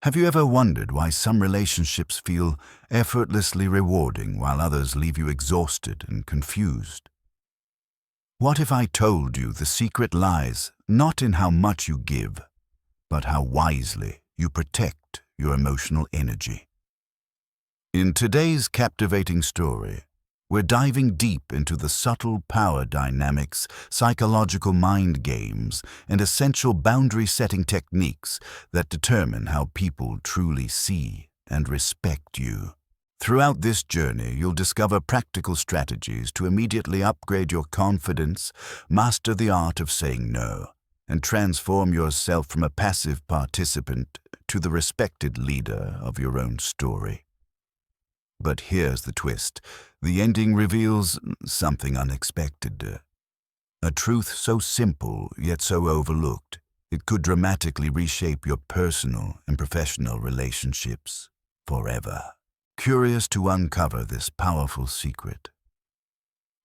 Have you ever wondered why some relationships feel effortlessly rewarding while others leave you exhausted and confused? What if I told you the secret lies not in how much you give, but how wisely you protect your emotional energy? In today's captivating story, we're diving deep into the subtle power dynamics, psychological mind games, and essential boundary-setting techniques that determine how people truly see and respect you. Throughout this journey, you'll discover practical strategies to immediately upgrade your confidence, master the art of saying no, and transform yourself from a passive participant to the respected leader of your own story. But here's the twist. The ending reveals something unexpected. A truth so simple, yet so overlooked, it could dramatically reshape your personal and professional relationships forever. Curious to uncover this powerful secret?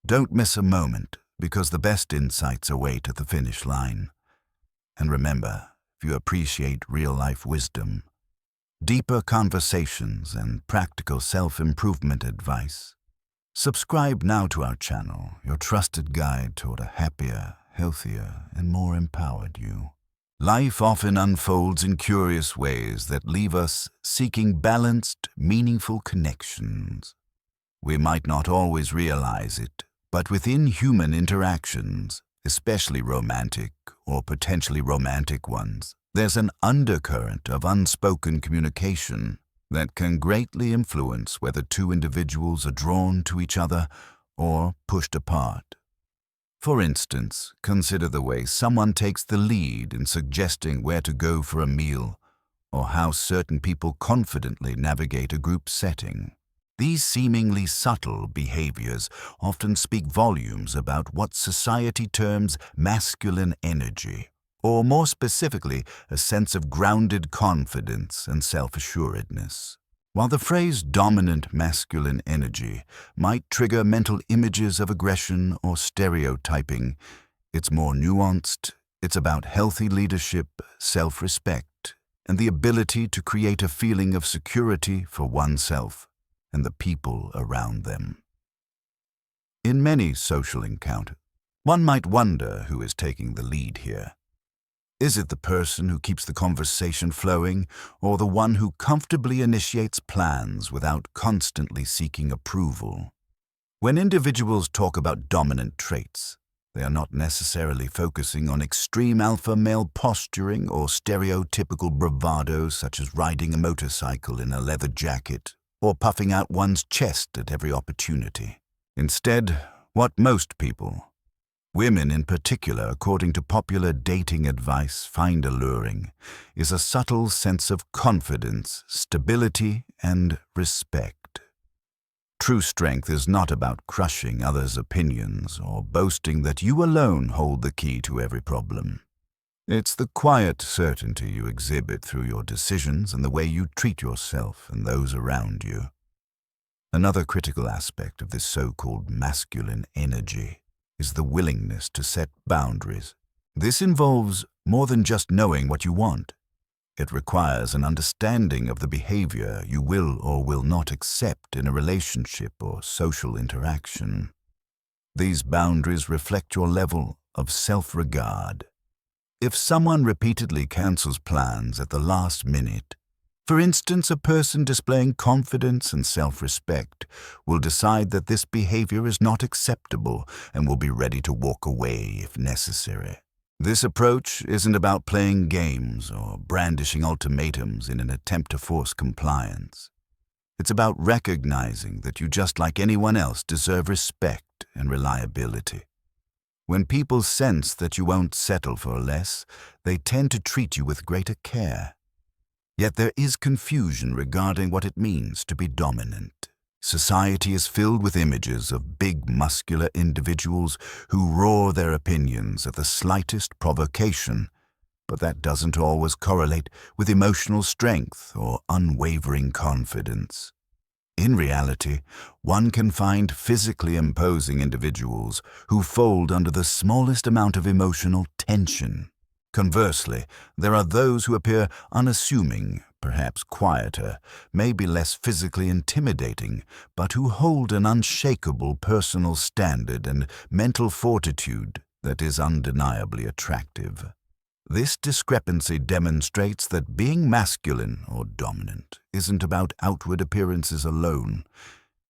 Don't miss a moment, because the best insights await at the finish line. And remember, if you appreciate real-life wisdom, deeper conversations, and practical self-improvement advice, subscribe now to our channel, your trusted guide toward a happier, healthier, and more empowered you. Life often unfolds in curious ways that leave us seeking balanced, meaningful connections. We might not always realize it, but within human interactions, especially romantic or potentially romantic ones, there's an undercurrent of unspoken communication that can greatly influence whether two individuals are drawn to each other or pushed apart. For instance, consider the way someone takes the lead in suggesting where to go for a meal, or how certain people confidently navigate a group setting. These seemingly subtle behaviors often speak volumes about what society terms masculine energy, or more specifically, a sense of grounded confidence and self-assuredness. While the phrase dominant masculine energy might trigger mental images of aggression or stereotyping, it's more nuanced. It's about healthy leadership, self-respect, and the ability to create a feeling of security for oneself and the people around them. In many social encounters, one might wonder who is taking the lead here. Is it the person who keeps the conversation flowing, or the one who comfortably initiates plans without constantly seeking approval? When individuals talk about dominant traits, they are not necessarily focusing on extreme alpha male posturing or stereotypical bravado such as riding a motorcycle in a leather jacket or puffing out one's chest at every opportunity. Instead, what most people, women in particular, according to popular dating advice, find alluring is a subtle sense of confidence, stability, and respect. True strength is not about crushing others' opinions or boasting that you alone hold the key to every problem. It's the quiet certainty you exhibit through your decisions and the way you treat yourself and those around you. Another critical aspect of this so-called masculine energy is the willingness to set boundaries. This involves more than just knowing what you want. It requires an understanding of the behavior you will or will not accept in a relationship or social interaction. These boundaries reflect your level of self-regard. If someone repeatedly cancels plans at the last minute, for instance, a person displaying confidence and self-respect will decide that this behavior is not acceptable and will be ready to walk away if necessary. This approach isn't about playing games or brandishing ultimatums in an attempt to force compliance. It's about recognizing that you, just like anyone else, deserve respect and reliability. When people sense that you won't settle for less, they tend to treat you with greater care. Yet there is confusion regarding what it means to be dominant. Society is filled with images of big, muscular individuals who roar their opinions at the slightest provocation, but that doesn't always correlate with emotional strength or unwavering confidence. In reality, one can find physically imposing individuals who fold under the smallest amount of emotional tension. Conversely, there are those who appear unassuming perhaps quieter, maybe less physically intimidating, but who hold an unshakable personal standard and mental fortitude that is undeniably attractive. This discrepancy demonstrates that being masculine or dominant isn't about outward appearances alone.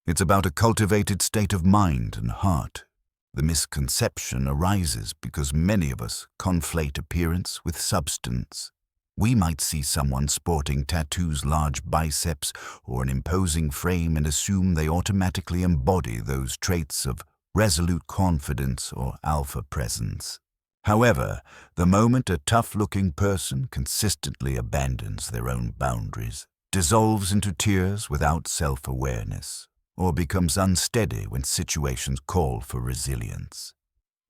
It's about a cultivated state of mind and heart. The misconception arises because many of us conflate appearance with substance. We might see someone sporting tattoos, large biceps, or an imposing frame and assume they automatically embody those traits of resolute confidence or alpha presence. However, the moment a tough-looking person consistently abandons their own boundaries, dissolves into tears without self-awareness, or becomes unsteady when situations call for resilience,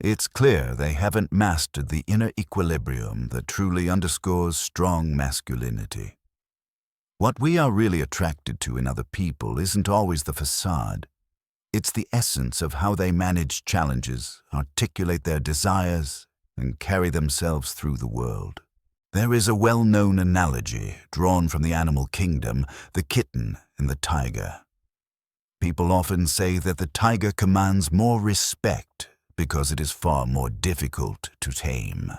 it's clear they haven't mastered the inner equilibrium that truly underscores strong masculinity. What we are really attracted to in other people isn't always the facade. It's the essence of how they manage challenges, articulate their desires, and carry themselves through the world. There is a well-known analogy drawn from the animal kingdom, the kitten and the tiger. People often say that the tiger commands more respect because it is far more difficult to tame.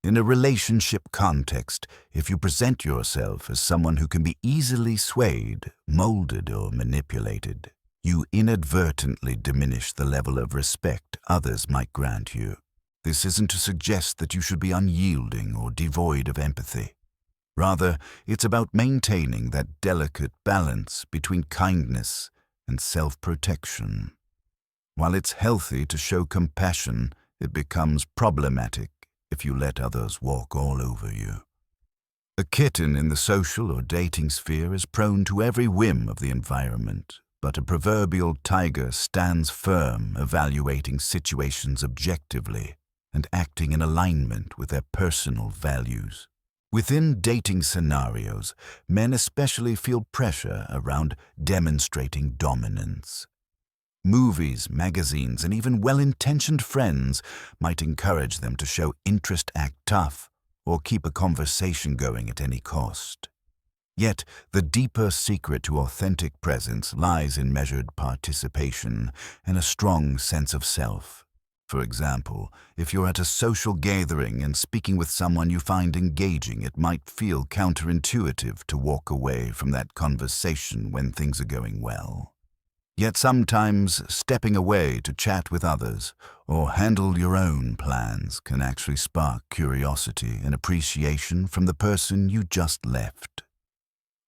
In a relationship context, if you present yourself as someone who can be easily swayed, molded, or manipulated, you inadvertently diminish the level of respect others might grant you. This isn't to suggest that you should be unyielding or devoid of empathy. Rather, it's about maintaining that delicate balance between kindness and self-protection. While it's healthy to show compassion, it becomes problematic if you let others walk all over you. A kitten in the social or dating sphere is prone to every whim of the environment, but a proverbial tiger stands firm, evaluating situations objectively and acting in alignment with their personal values. Within dating scenarios, men especially feel pressure around demonstrating dominance. Movies, magazines, and even well-intentioned friends might encourage them to show interest, act tough, or keep a conversation going at any cost. Yet, the deeper secret to authentic presence lies in measured participation and a strong sense of self. For example, if you're at a social gathering and speaking with someone you find engaging, it might feel counterintuitive to walk away from that conversation when things are going well. Yet sometimes stepping away to chat with others or handle your own plans can actually spark curiosity and appreciation from the person you just left.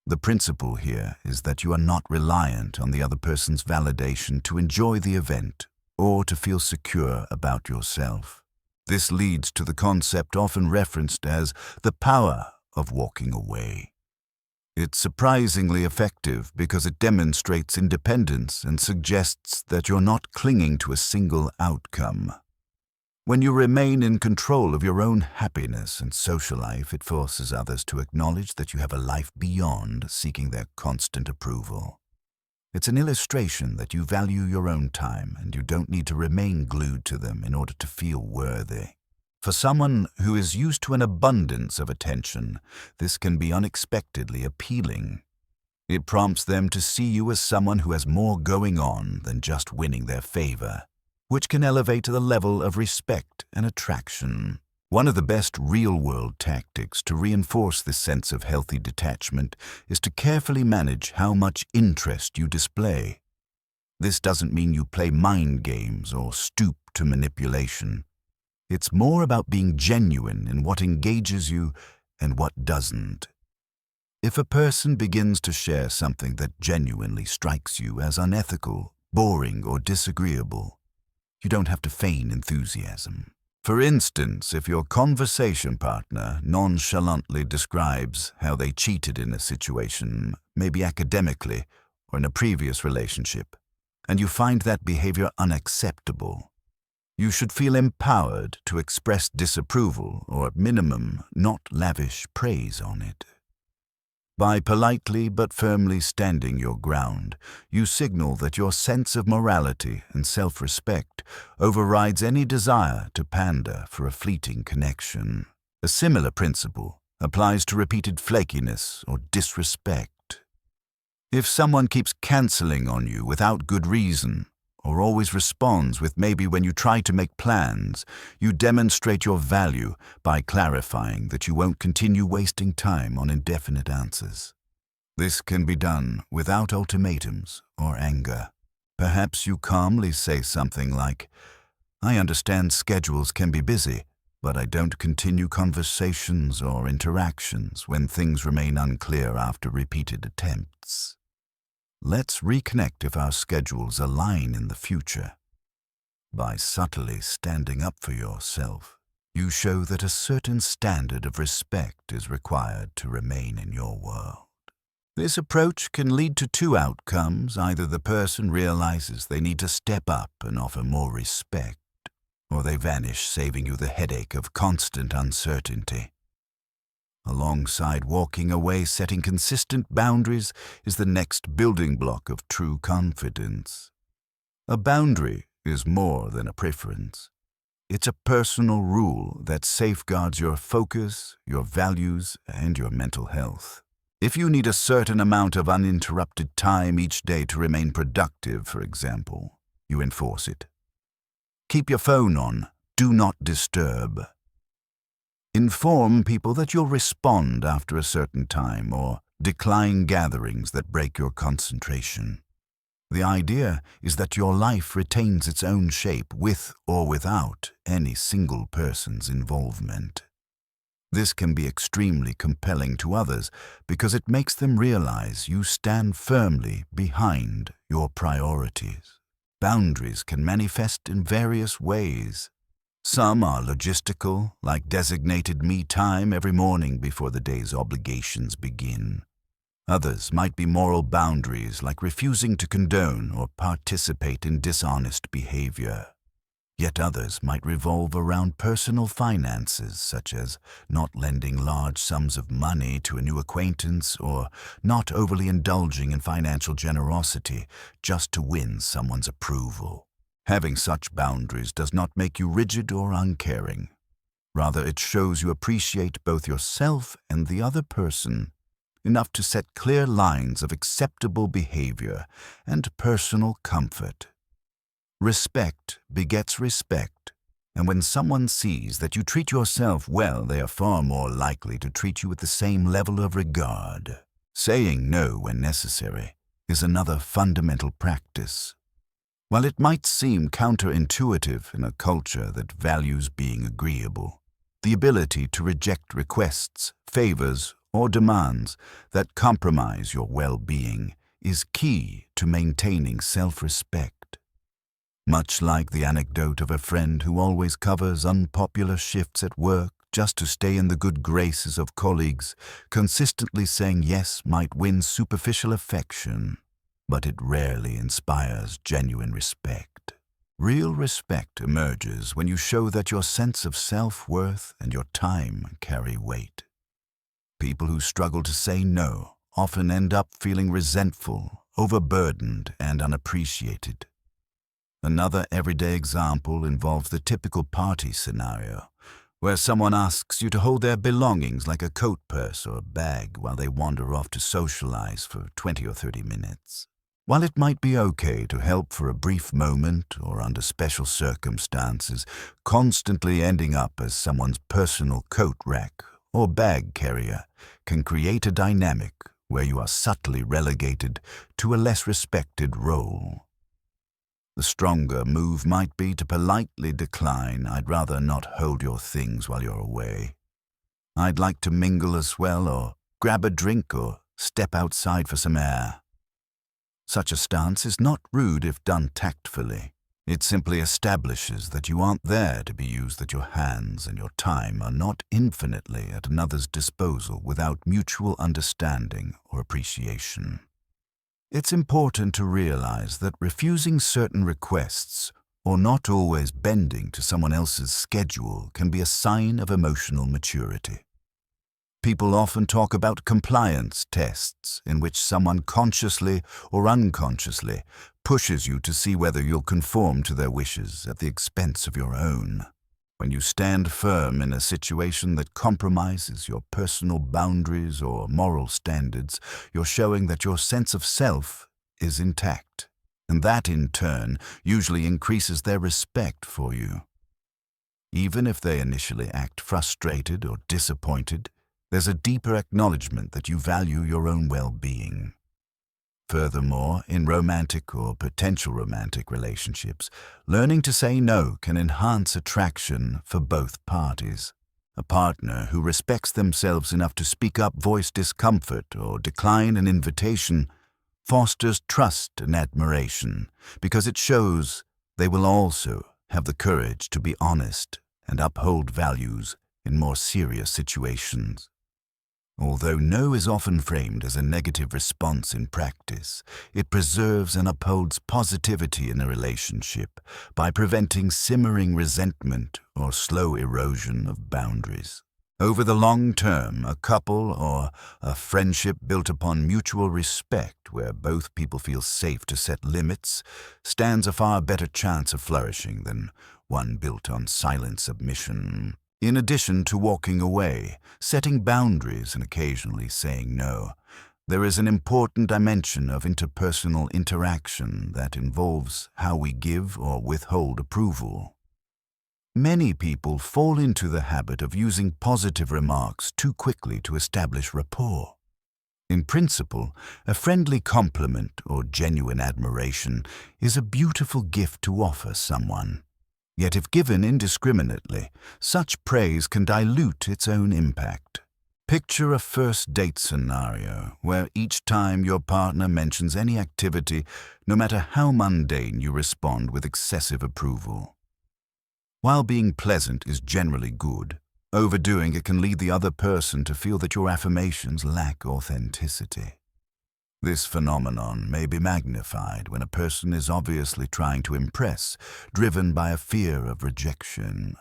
The principle here is that you are not reliant on the other person's validation to enjoy the event or to feel secure about yourself. This leads to the concept often referenced as the power of walking away. It's surprisingly effective because it demonstrates independence and suggests that you're not clinging to a single outcome. When you remain in control of your own happiness and social life, it forces others to acknowledge that you have a life beyond seeking their constant approval. It's an illustration that you value your own time and you don't need to remain glued to them in order to feel worthy. For someone who is used to an abundance of attention, this can be unexpectedly appealing. It prompts them to see you as someone who has more going on than just winning their favor, which can elevate the level of respect and attraction. One of the best real-world tactics to reinforce this sense of healthy detachment is to carefully manage how much interest you display. This doesn't mean you play mind games or stoop to manipulation. It's more about being genuine in what engages you and what doesn't. If a person begins to share something that genuinely strikes you as unethical, boring, or disagreeable, you don't have to feign enthusiasm. For instance, if your conversation partner nonchalantly describes how they cheated in a situation, maybe academically or in a previous relationship, and you find that behavior unacceptable, you should feel empowered to express disapproval or, at minimum, not lavish praise on it. By politely but firmly standing your ground, you signal that your sense of morality and self-respect overrides any desire to pander for a fleeting connection. A similar principle applies to repeated flakiness or disrespect. If someone keeps cancelling on you without good reason, or always responds with maybe when you try to make plans, you demonstrate your value by clarifying that you won't continue wasting time on indefinite answers. This can be done without ultimatums or anger. Perhaps you calmly say something like, "I understand schedules can be busy, but I don't continue conversations or interactions when things remain unclear after repeated attempts. Let's reconnect if our schedules align in the future." By subtly standing up for yourself, you show that a certain standard of respect is required to remain in your world. This approach can lead to two outcomes. Either the person realizes they need to step up and offer more respect, or they vanish, saving you the headache of constant uncertainty. Alongside walking away, setting consistent boundaries is the next building block of true confidence. A boundary is more than a preference. It's a personal rule that safeguards your focus, your values, and your mental health. If you need a certain amount of uninterrupted time each day to remain productive, for example, you enforce it. Keep your phone on. Do not disturb. Inform people that you'll respond after a certain time, or decline gatherings that break your concentration. The idea is that your life retains its own shape with or without any single person's involvement. This can be extremely compelling to others because it makes them realize you stand firmly behind your priorities. Boundaries can manifest in various ways. Some are logistical, like designated me time every morning before the day's obligations begin. Others might be moral boundaries, like refusing to condone or participate in dishonest behavior. Yet others might revolve around personal finances, such as not lending large sums of money to a new acquaintance or not overly indulging in financial generosity just to win someone's approval. Having such boundaries does not make you rigid or uncaring. Rather, it shows you appreciate both yourself and the other person enough to set clear lines of acceptable behavior and personal comfort. Respect begets respect, and when someone sees that you treat yourself well, they are far more likely to treat you with the same level of regard. Saying no when necessary is another fundamental practice. While it might seem counterintuitive in a culture that values being agreeable, the ability to reject requests, favors, or demands that compromise your well-being is key to maintaining self-respect. Much like the anecdote of a friend who always covers unpopular shifts at work just to stay in the good graces of colleagues, consistently saying yes might win superficial affection, but it rarely inspires genuine respect. Real respect emerges when you show that your sense of self-worth and your time carry weight. People who struggle to say no often end up feeling resentful, overburdened, and unappreciated. Another everyday example involves the typical party scenario, where someone asks you to hold their belongings like a coat purse or a bag while they wander off to socialize for 20 or 30 minutes. While it might be okay to help for a brief moment or under special circumstances, constantly ending up as someone's personal coat rack or bag carrier can create a dynamic where you are subtly relegated to a less respected role. The stronger move might be to politely decline, "I'd rather not hold your things while you're away. I'd like to mingle as well, or grab a drink, or step outside for some air." Such a stance is not rude if done tactfully. It simply establishes that you aren't there to be used, that your hands and your time are not infinitely at another's disposal without mutual understanding or appreciation. It's important to realize that refusing certain requests or not always bending to someone else's schedule can be a sign of emotional maturity. People often talk about compliance tests in which someone consciously or unconsciously pushes you to see whether you'll conform to their wishes at the expense of your own. When you stand firm in a situation that compromises your personal boundaries or moral standards, you're showing that your sense of self is intact, and that in turn usually increases their respect for you. Even if they initially act frustrated or disappointed, there's a deeper acknowledgement that you value your own well-being. Furthermore, in romantic or potential romantic relationships, learning to say no can enhance attraction for both parties. A partner who respects themselves enough to speak up, voice discomfort, or decline an invitation fosters trust and admiration because it shows they will also have the courage to be honest and uphold values in more serious situations. Although no is often framed as a negative response in practice, it preserves and upholds positivity in a relationship by preventing simmering resentment or slow erosion of boundaries. Over the long term, a couple or a friendship built upon mutual respect, where both people feel safe to set limits, stands a far better chance of flourishing than one built on silent submission. In addition to walking away, setting boundaries, and occasionally saying no, there is an important dimension of interpersonal interaction that involves how we give or withhold approval. Many people fall into the habit of using positive remarks too quickly to establish rapport. In principle, a friendly compliment or genuine admiration is a beautiful gift to offer someone. Yet if given indiscriminately, such praise can dilute its own impact. Picture a first date scenario where each time your partner mentions any activity, no matter how mundane, you respond with excessive approval. While being pleasant is generally good, overdoing it can lead the other person to feel that your affirmations lack authenticity. This phenomenon may be magnified when a person is obviously trying to impress, driven by a fear of rejection.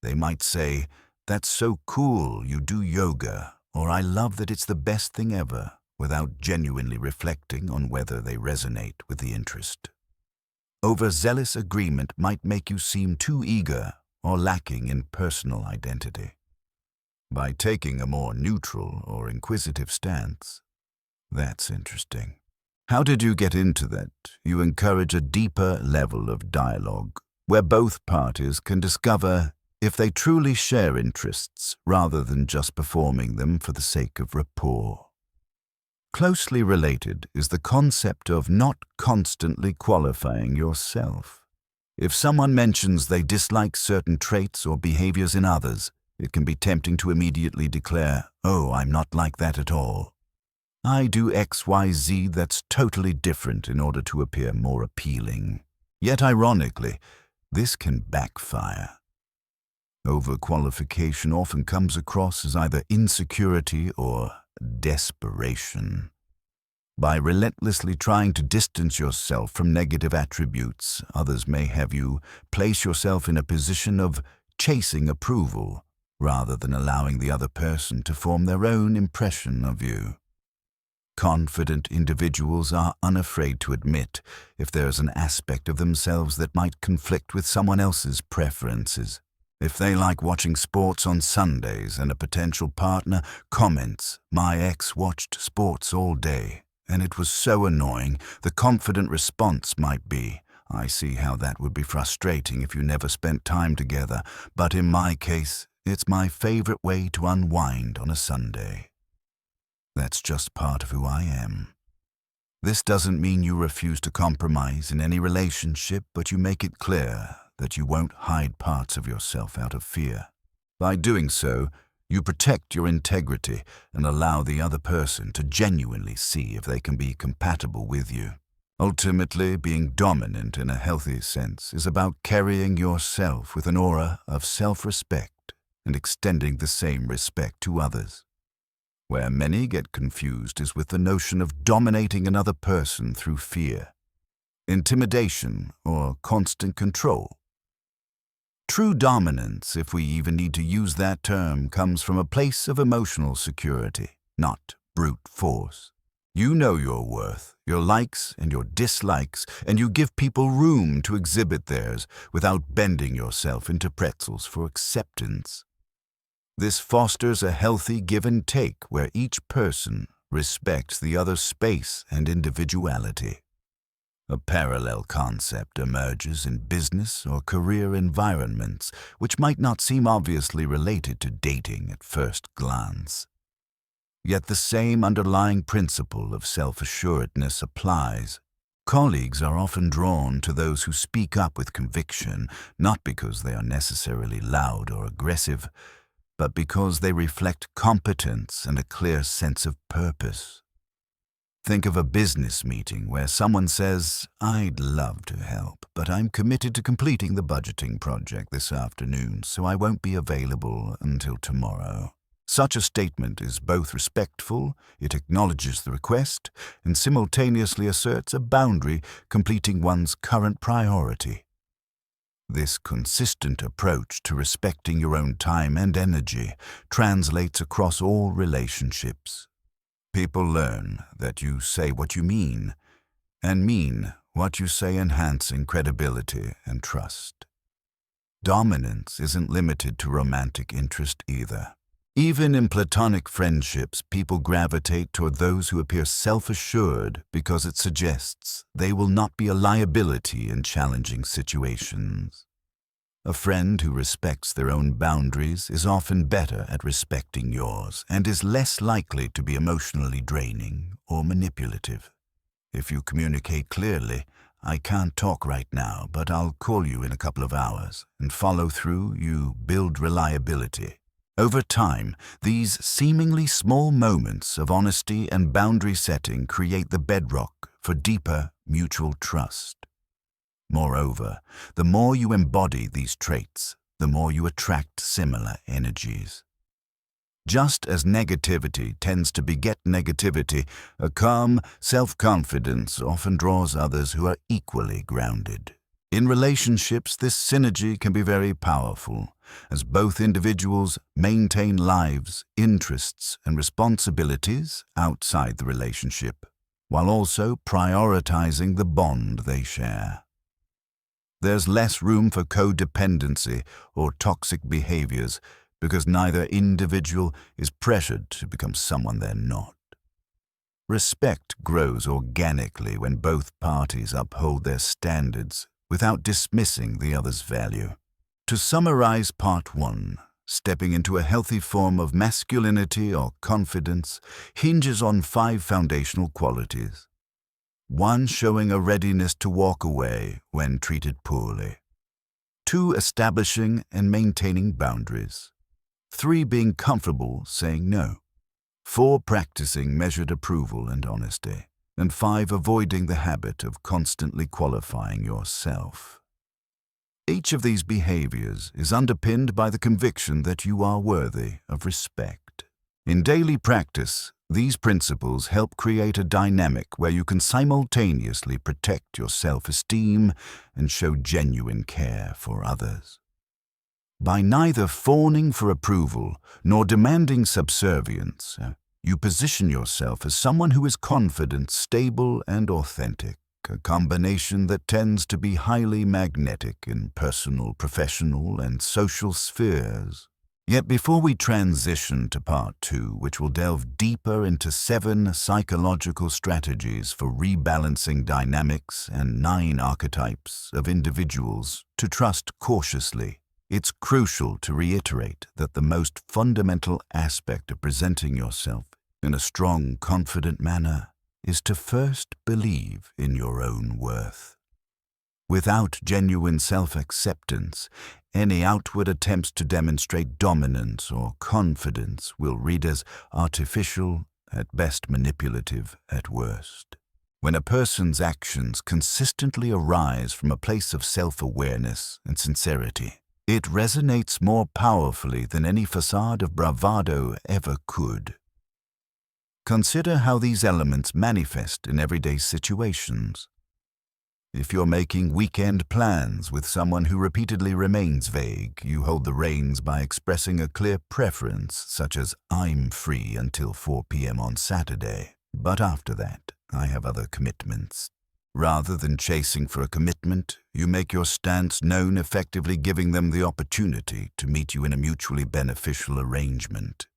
They might say, "That's so cool, you do yoga," or "I love that it's the best thing ever," without genuinely reflecting on whether they resonate with the interest. Overzealous agreement might make you seem too eager or lacking in personal identity. By taking a more neutral or inquisitive stance, that's interesting. How did you get into that? You encourage a deeper level of dialogue, where both parties can discover if they truly share interests rather than just performing them for the sake of rapport. Closely related is the concept of not constantly qualifying yourself. If someone mentions they dislike certain traits or behaviors in others, it can be tempting to immediately declare, "Oh, I'm not like that at all. I do XYZ that's totally different," in order to appear more appealing. Yet ironically, this can backfire. Overqualification often comes across as either insecurity or desperation. By relentlessly trying to distance yourself from negative attributes, others may have you place yourself in a position of chasing approval rather than allowing the other person to form their own impression of you. Confident individuals are unafraid to admit if there's an aspect of themselves that might conflict with someone else's preferences. If they like watching sports on Sundays and a potential partner comments, "My ex watched sports all day, and it was so annoying," the confident response might be, "I see how that would be frustrating if you never spent time together, but in my case, it's my favorite way to unwind on a Sunday. That's just part of who I am." This doesn't mean you refuse to compromise in any relationship, but you make it clear that you won't hide parts of yourself out of fear. By doing so, you protect your integrity and allow the other person to genuinely see if they can be compatible with you. Ultimately, being dominant in a healthy sense is about carrying yourself with an aura of self-respect and extending the same respect to others. Where many get confused is with the notion of dominating another person through fear, intimidation, or constant control. True dominance, if we even need to use that term, comes from a place of emotional security, not brute force. You know your worth, your likes and your dislikes, and you give people room to exhibit theirs without bending yourself into pretzels for acceptance. This fosters a healthy give and take where each person respects the other's space and individuality. A parallel concept emerges in business or career environments which might not seem obviously related to dating at first glance. Yet the same underlying principle of self-assuredness applies. Colleagues are often drawn to those who speak up with conviction, not because they are necessarily loud or aggressive, but because they reflect competence and a clear sense of purpose. Think of a business meeting where someone says, "I'd love to help, but I'm committed to completing the budgeting project this afternoon, so I won't be available until tomorrow." Such a statement is both respectful, it acknowledges the request, and simultaneously asserts a boundary completing one's current priority. This consistent approach to respecting your own time and energy translates across all relationships. People learn that you say what you mean, and mean what you say, enhancing credibility and trust. Dominance isn't limited to romantic interest either. Even in platonic friendships, people gravitate toward those who appear self-assured because it suggests they will not be a liability in challenging situations. A friend who respects their own boundaries is often better at respecting yours and is less likely to be emotionally draining or manipulative. If you communicate clearly, "I can't talk right now, but I'll call you in a couple of hours," and follow through, you build reliability. Over time, these seemingly small moments of honesty and boundary setting create the bedrock for deeper mutual trust. Moreover, the more you embody these traits, the more you attract similar energies. Just as negativity tends to beget negativity, a calm self-confidence often draws others who are equally grounded. In relationships, this synergy can be very powerful, as both individuals maintain lives, interests, and responsibilities outside the relationship, while also prioritizing the bond they share. There's less room for codependency or toxic behaviors because neither individual is pressured to become someone they're not. Respect grows organically when both parties uphold their standards without dismissing the other's value. To summarize part 1, stepping into a healthy form of masculinity or confidence hinges on 5 foundational qualities. 1. Showing a readiness to walk away when treated poorly. 2. Establishing and maintaining boundaries. 3. Being comfortable saying no. 4. Practicing measured approval and honesty. And 5. Avoiding the habit of constantly qualifying yourself. Each of these behaviors is underpinned by the conviction that you are worthy of respect. In daily practice, these principles help create a dynamic where you can simultaneously protect your self-esteem and show genuine care for others. By neither fawning for approval nor demanding subservience, you position yourself as someone who is confident, stable, and authentic, a combination that tends to be highly magnetic in personal, professional, and social spheres. Yet before we transition to part 2, which will delve deeper into 7 psychological strategies for rebalancing dynamics and 9 archetypes of individuals to trust cautiously, it's crucial to reiterate that the most fundamental aspect of presenting yourself in a strong, confident manner is to first believe in your own worth. Without genuine self-acceptance, any outward attempts to demonstrate dominance or confidence will read as artificial, at best manipulative, at worst. When a person's actions consistently arise from a place of self-awareness and sincerity, it resonates more powerfully than any facade of bravado ever could. Consider how these elements manifest in everyday situations. If you're making weekend plans with someone who repeatedly remains vague, you hold the reins by expressing a clear preference, such as "I'm free until 4 p.m. on Saturday." But after that, I have other commitments. Rather than chasing for a commitment, you make your stance known, effectively giving them the opportunity to meet you in a mutually beneficial arrangement.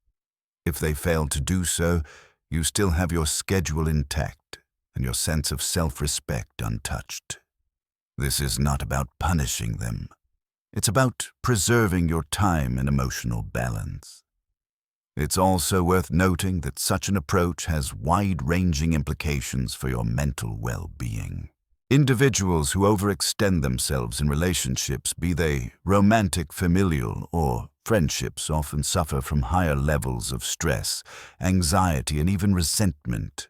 If they fail to do so, you still have your schedule intact and your sense of self-respect untouched. This is not about punishing them. It's about preserving your time and emotional balance. It's also worth noting that such an approach has wide-ranging implications for your mental well-being. Individuals who overextend themselves in relationships, be they romantic, familial, or friendships, often suffer from higher levels of stress, anxiety, and even resentment.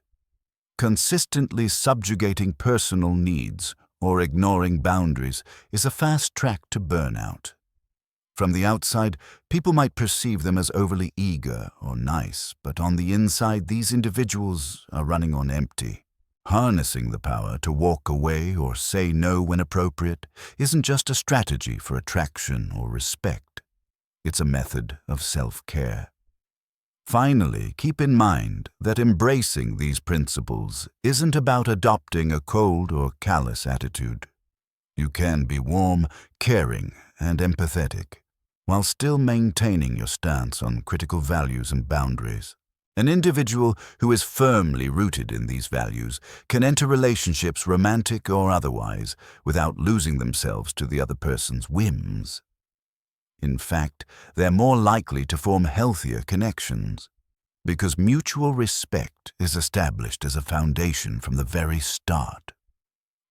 Consistently subjugating personal needs or ignoring boundaries is a fast track to burnout. From the outside, people might perceive them as overly eager or nice, but on the inside, these individuals are running on empty. Harnessing the power to walk away or say no when appropriate isn't just a strategy for attraction or respect. It's a method of self-care. Finally, keep in mind that embracing these principles isn't about adopting a cold or callous attitude. You can be warm, caring, and empathetic, while still maintaining your stance on critical values and boundaries. An individual who is firmly rooted in these values can enter relationships, romantic or otherwise, without losing themselves to the other person's whims. In fact, they're more likely to form healthier connections, because mutual respect is established as a foundation from the very start.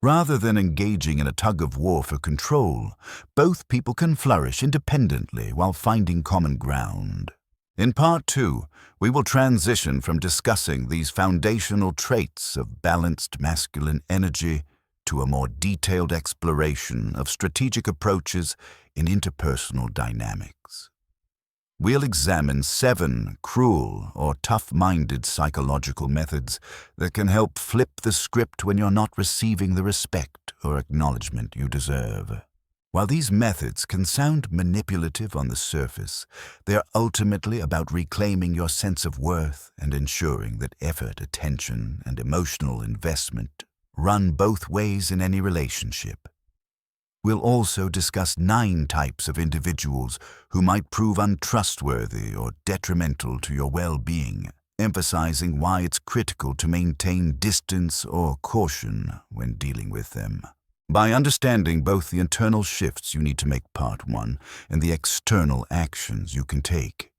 Rather than engaging in a tug-of-war for control, both people can flourish independently while finding common ground. In Part 2, we will transition from discussing these foundational traits of balanced masculine energy to a more detailed exploration of strategic approaches in interpersonal dynamics. We'll examine 7 cruel or tough-minded psychological methods that can help flip the script when you're not receiving the respect or acknowledgement you deserve. While these methods can sound manipulative on the surface, they're ultimately about reclaiming your sense of worth and ensuring that effort, attention, and emotional investment run both ways in any relationship. We'll also discuss 9 types of individuals who might prove untrustworthy or detrimental to your well-being, emphasizing why it's critical to maintain distance or caution when dealing with them. By understanding both the internal shifts you need to make Part 1 and the external actions you can take,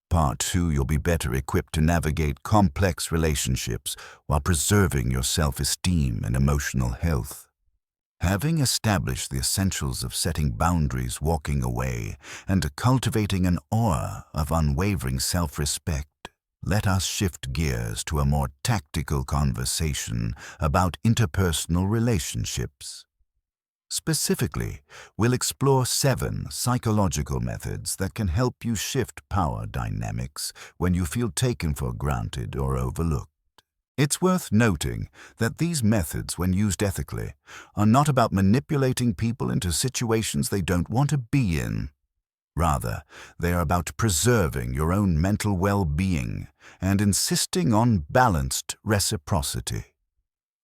Part 2, you'll be better equipped to navigate complex relationships while preserving your self-esteem and emotional health. Having established the essentials of setting boundaries, walking away, and cultivating an aura of unwavering self-respect, let us shift gears to a more tactical conversation about interpersonal relationships. Specifically, we'll explore 7 psychological methods that can help you shift power dynamics when you feel taken for granted or overlooked. It's worth noting that these methods, when used ethically, are not about manipulating people into situations they don't want to be in. Rather, they are about preserving your own mental well-being and insisting on balanced reciprocity.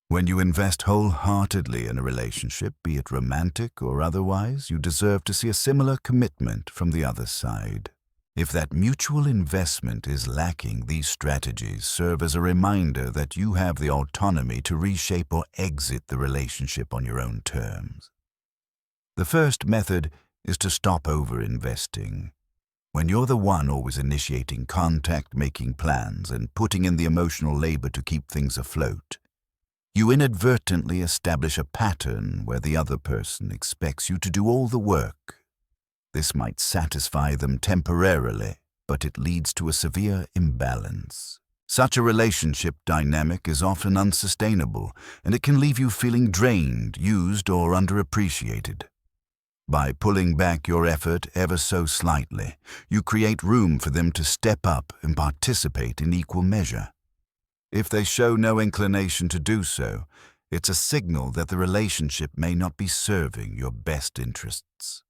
When you invest wholeheartedly in a relationship, be it romantic or otherwise, you deserve to see a similar commitment from the other side. If that mutual investment is lacking, these strategies serve as a reminder that you have the autonomy to reshape or exit the relationship on your own terms. The first method is to stop over-investing. When you're the one always initiating contact, making plans, and putting in the emotional labor to keep things afloat, you inadvertently establish a pattern where the other person expects you to do all the work. This might satisfy them temporarily, but it leads to a severe imbalance. Such a relationship dynamic is often unsustainable, and it can leave you feeling drained, used, or underappreciated. By pulling back your effort ever so slightly, you create room for them to step up and participate in equal measure. If they show no inclination to do so, it's a signal that the relationship may not be serving your best interests.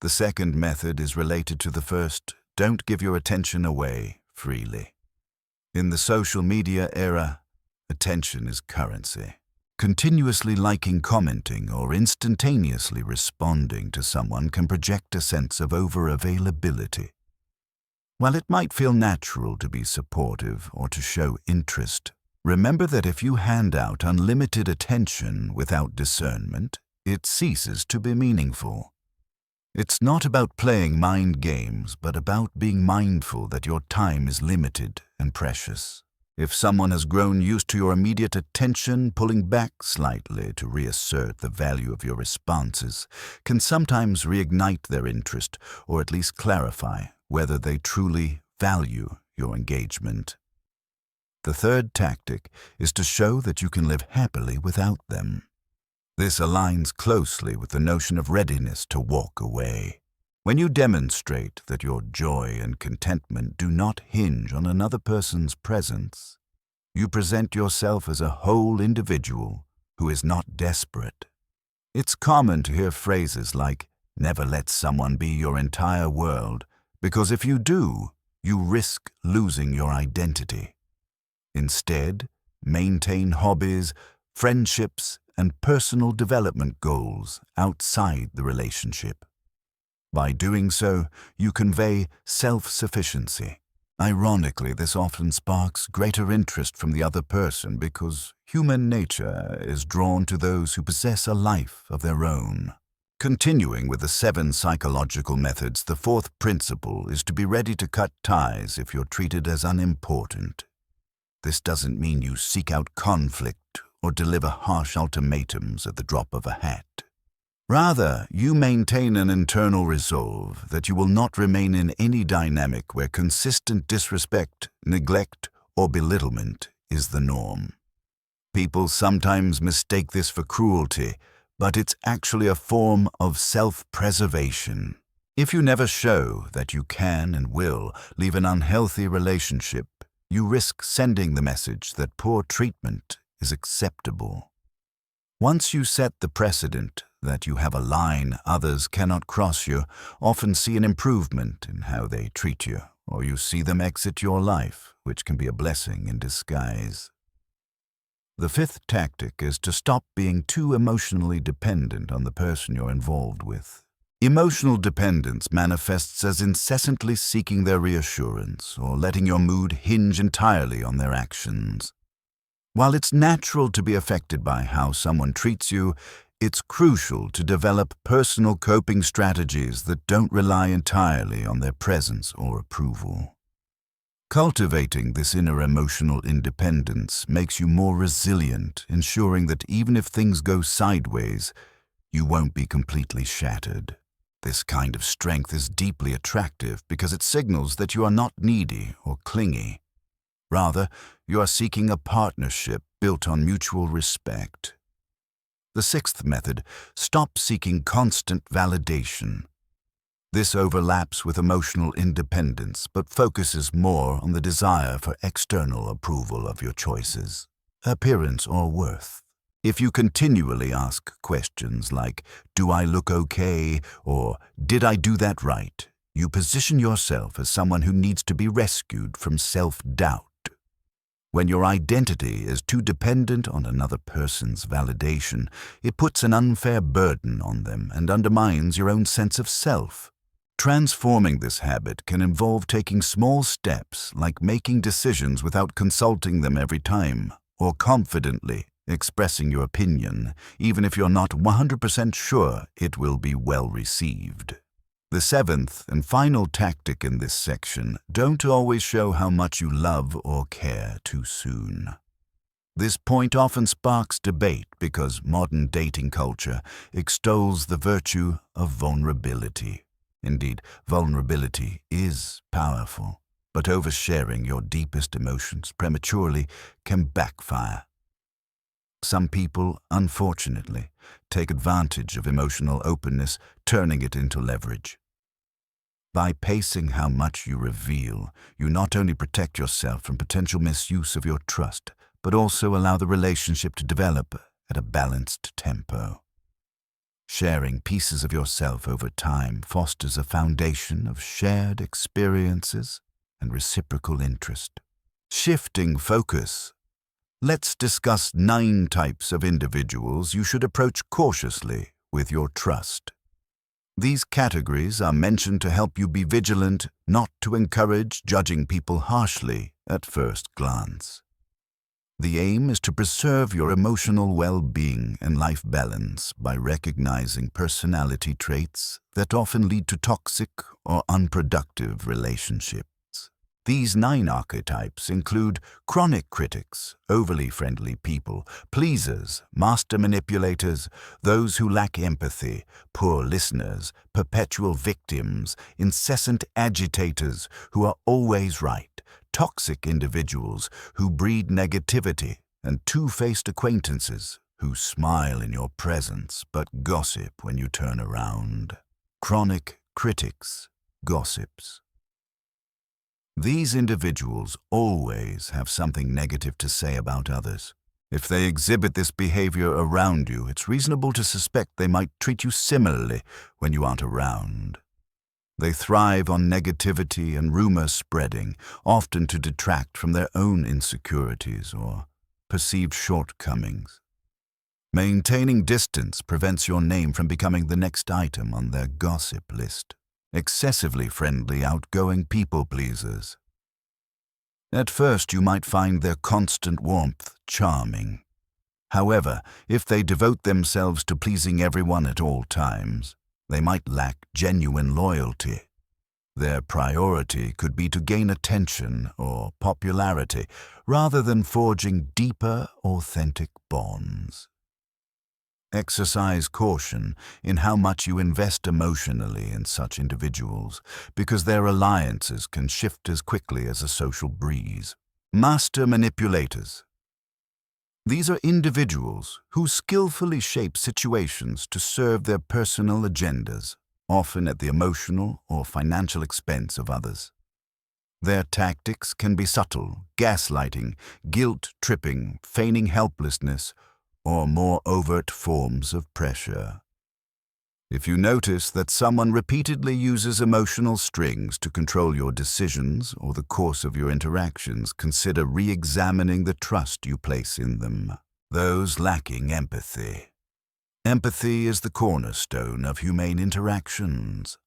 The second method is related to the first. Don't give your attention away freely. In the social media era, attention is currency. Continuously liking, commenting, or instantaneously responding to someone can project a sense of over-availability. While it might feel natural to be supportive or to show interest, remember that if you hand out unlimited attention without discernment, it ceases to be meaningful. It's not about playing mind games, but about being mindful that your time is limited and precious. If someone has grown used to your immediate attention, pulling back slightly to reassert the value of your responses can sometimes reignite their interest or at least clarify whether they truly value your engagement. The third tactic is to show that you can live happily without them. This aligns closely with the notion of readiness to walk away. When you demonstrate that your joy and contentment do not hinge on another person's presence, you present yourself as a whole individual who is not desperate. It's common to hear phrases like, "Never let someone be your entire world," because if you do, you risk losing your identity. Instead, maintain hobbies, friendships, and personal development goals outside the relationship. By doing so, you convey self-sufficiency. Ironically, this often sparks greater interest from the other person because human nature is drawn to those who possess a life of their own. Continuing with the 7 psychological methods, the fourth principle is to be ready to cut ties if you're treated as unimportant. This doesn't mean you seek out conflict or deliver harsh ultimatums at the drop of a hat. Rather, you maintain an internal resolve that you will not remain in any dynamic where consistent disrespect, neglect, or belittlement is the norm. People sometimes mistake this for cruelty, but it's actually a form of self-preservation. If you never show that you can and will leave an unhealthy relationship, you risk sending the message that poor treatment is acceptable. Once you set the precedent that you have a line others cannot cross, you often see an improvement in how they treat you, or you see them exit your life, which can be a blessing in disguise. The fifth tactic is to stop being too emotionally dependent on the person you're involved with. Emotional dependence manifests as incessantly seeking their reassurance or letting your mood hinge entirely on their actions. While it's natural to be affected by how someone treats you, it's crucial to develop personal coping strategies that don't rely entirely on their presence or approval. Cultivating this inner emotional independence makes you more resilient, ensuring that even if things go sideways, you won't be completely shattered. This kind of strength is deeply attractive because it signals that you are not needy or clingy. Rather, you are seeking a partnership built on mutual respect. The sixth method, stop seeking constant validation. This overlaps with emotional independence, but focuses more on the desire for external approval of your choices, appearance, or worth. If you continually ask questions like, "Do I look okay?" or "Did I do that right?" you position yourself as someone who needs to be rescued from self-doubt. When your identity is too dependent on another person's validation, it puts an unfair burden on them and undermines your own sense of self. Transforming this habit can involve taking small steps like making decisions without consulting them every time, or confidently expressing your opinion, even if you're not 100% sure it will be well received. The seventh and final tactic in this section, don't always show how much you love or care too soon. This point often sparks debate because modern dating culture extols the virtue of vulnerability. Indeed, vulnerability is powerful, but oversharing your deepest emotions prematurely can backfire. Some people, unfortunately, take advantage of emotional openness, turning it into leverage. By pacing how much you reveal, you not only protect yourself from potential misuse of your trust, but also allow the relationship to develop at a balanced tempo. Sharing pieces of yourself over time fosters a foundation of shared experiences and reciprocal interest. Shifting focus. Let's discuss 9 types of individuals you should approach cautiously with your trust. These categories are mentioned to help you be vigilant, not to encourage judging people harshly at first glance. The aim is to preserve your emotional well-being and life balance by recognizing personality traits that often lead to toxic or unproductive relationships. These 9 archetypes include chronic critics, overly friendly people, pleasers, master manipulators, those who lack empathy, poor listeners, perpetual victims, incessant agitators who are always right, toxic individuals who breed negativity, and two-faced acquaintances who smile in your presence but gossip when you turn around. Chronic critics, gossips. These individuals always have something negative to say about others. If they exhibit this behavior around you, it's reasonable to suspect they might treat you similarly when you aren't around. They thrive on negativity and rumor spreading, often to detract from their own insecurities or perceived shortcomings. Maintaining distance prevents your name from becoming the next item on their gossip list. Excessively friendly, outgoing people pleasers. At first, you might find their constant warmth charming. However, if they devote themselves to pleasing everyone at all times, they might lack genuine loyalty. Their priority could be to gain attention or popularity rather than forging deeper, authentic bonds. Exercise caution in how much you invest emotionally in such individuals, because their alliances can shift as quickly as a social breeze. Master manipulators. These are individuals who skillfully shape situations to serve their personal agendas, often at the emotional or financial expense of others. Their tactics can be subtle, gaslighting, guilt-tripping, feigning helplessness, or more overt forms of pressure. If you notice that someone repeatedly uses emotional strings to control your decisions or the course of your interactions, consider re-examining the trust you place in them. Those lacking empathy. Empathy is the cornerstone of humane interactions.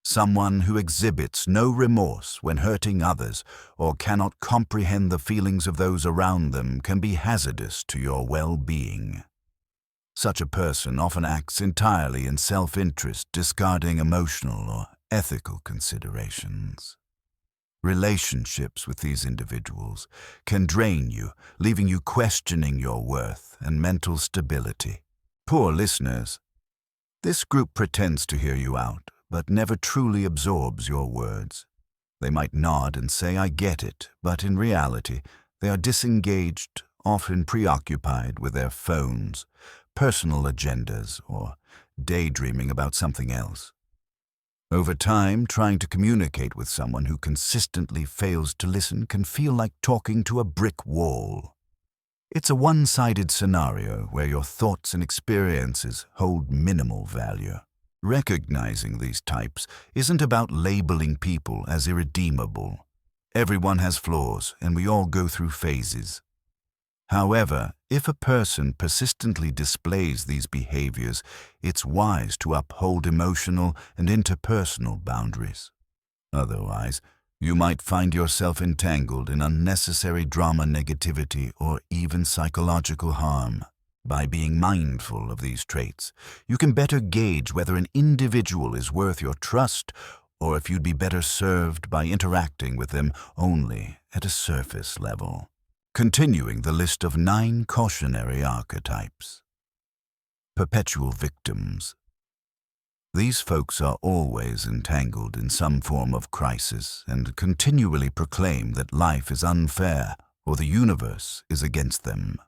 Someone who exhibits no remorse when hurting others or cannot comprehend the feelings of those around them can be hazardous to your well-being. Such a person often acts entirely in self-interest, discarding emotional or ethical considerations. Relationships with these individuals can drain you, leaving you questioning your worth and mental stability. Poor listeners. This group pretends to hear you out, but never truly absorbs your words. They might nod and say, "I get it," but in reality, they are disengaged, often preoccupied with their phones, personal agendas, or daydreaming about something else. Over time, trying to communicate with someone who consistently fails to listen can feel like talking to a brick wall. It's a one-sided scenario where your thoughts and experiences hold minimal value. Recognizing these types isn't about labeling people as irredeemable. Everyone has flaws, and we all go through phases. However, if a person persistently displays these behaviors, it's wise to uphold emotional and interpersonal boundaries. Otherwise, you might find yourself entangled in unnecessary drama, negativity, or even psychological harm. By being mindful of these traits, you can better gauge whether an individual is worth your trust or if you'd be better served by interacting with them only at a surface level. Continuing the list of 9 cautionary archetypes. Perpetual victims. These folks are always entangled in some form of crisis and continually proclaim that life is unfair or the universe is against them.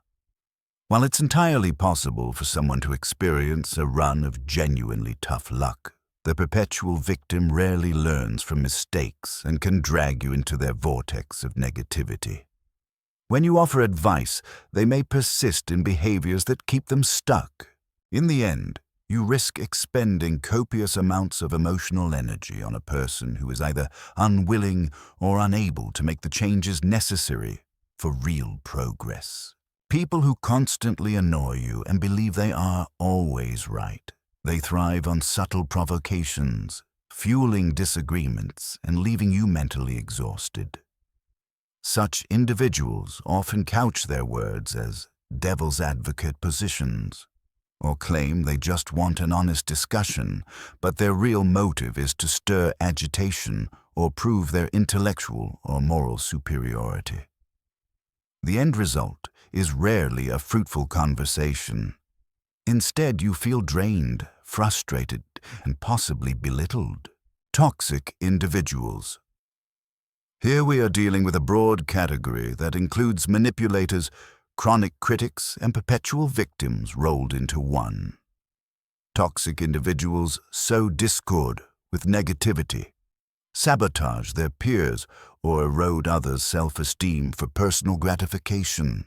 While it's entirely possible for someone to experience a run of genuinely tough luck, the perpetual victim rarely learns from mistakes and can drag you into their vortex of negativity. When you offer advice, they may persist in behaviors that keep them stuck. In the end, you risk expending copious amounts of emotional energy on a person who is either unwilling or unable to make the changes necessary for real progress. People who constantly annoy you and believe they are always right. They thrive on subtle provocations, fueling disagreements and leaving you mentally exhausted. Such individuals often couch their words as devil's advocate positions, or claim they just want an honest discussion, but their real motive is to stir agitation or prove their intellectual or moral superiority. The end result is rarely a fruitful conversation. Instead, you feel drained, frustrated, and possibly belittled. Toxic individuals. Here we are dealing with a broad category that includes manipulators, chronic critics, and perpetual victims rolled into one. Toxic individuals sow discord with negativity, sabotage their peers, or erode others' self-esteem for personal gratification.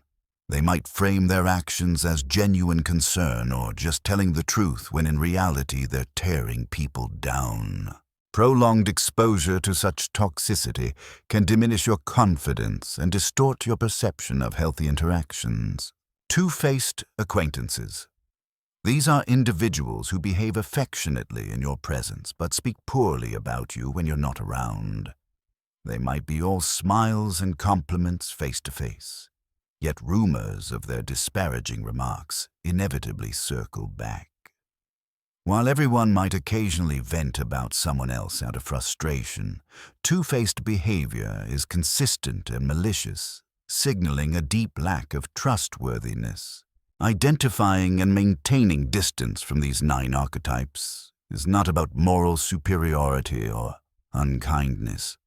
They might frame their actions as genuine concern or just telling the truth when in reality they're tearing people down. Prolonged exposure to such toxicity can diminish your confidence and distort your perception of healthy interactions. Two-faced acquaintances. These are individuals who behave affectionately in your presence but speak poorly about you when you're not around. They might be all smiles and compliments face to face, yet rumors of their disparaging remarks inevitably circle back. While everyone might occasionally vent about someone else out of frustration, two-faced behavior is consistent and malicious, signaling a deep lack of trustworthiness. Identifying and maintaining distance from these 9 archetypes is not about moral superiority or unkindness.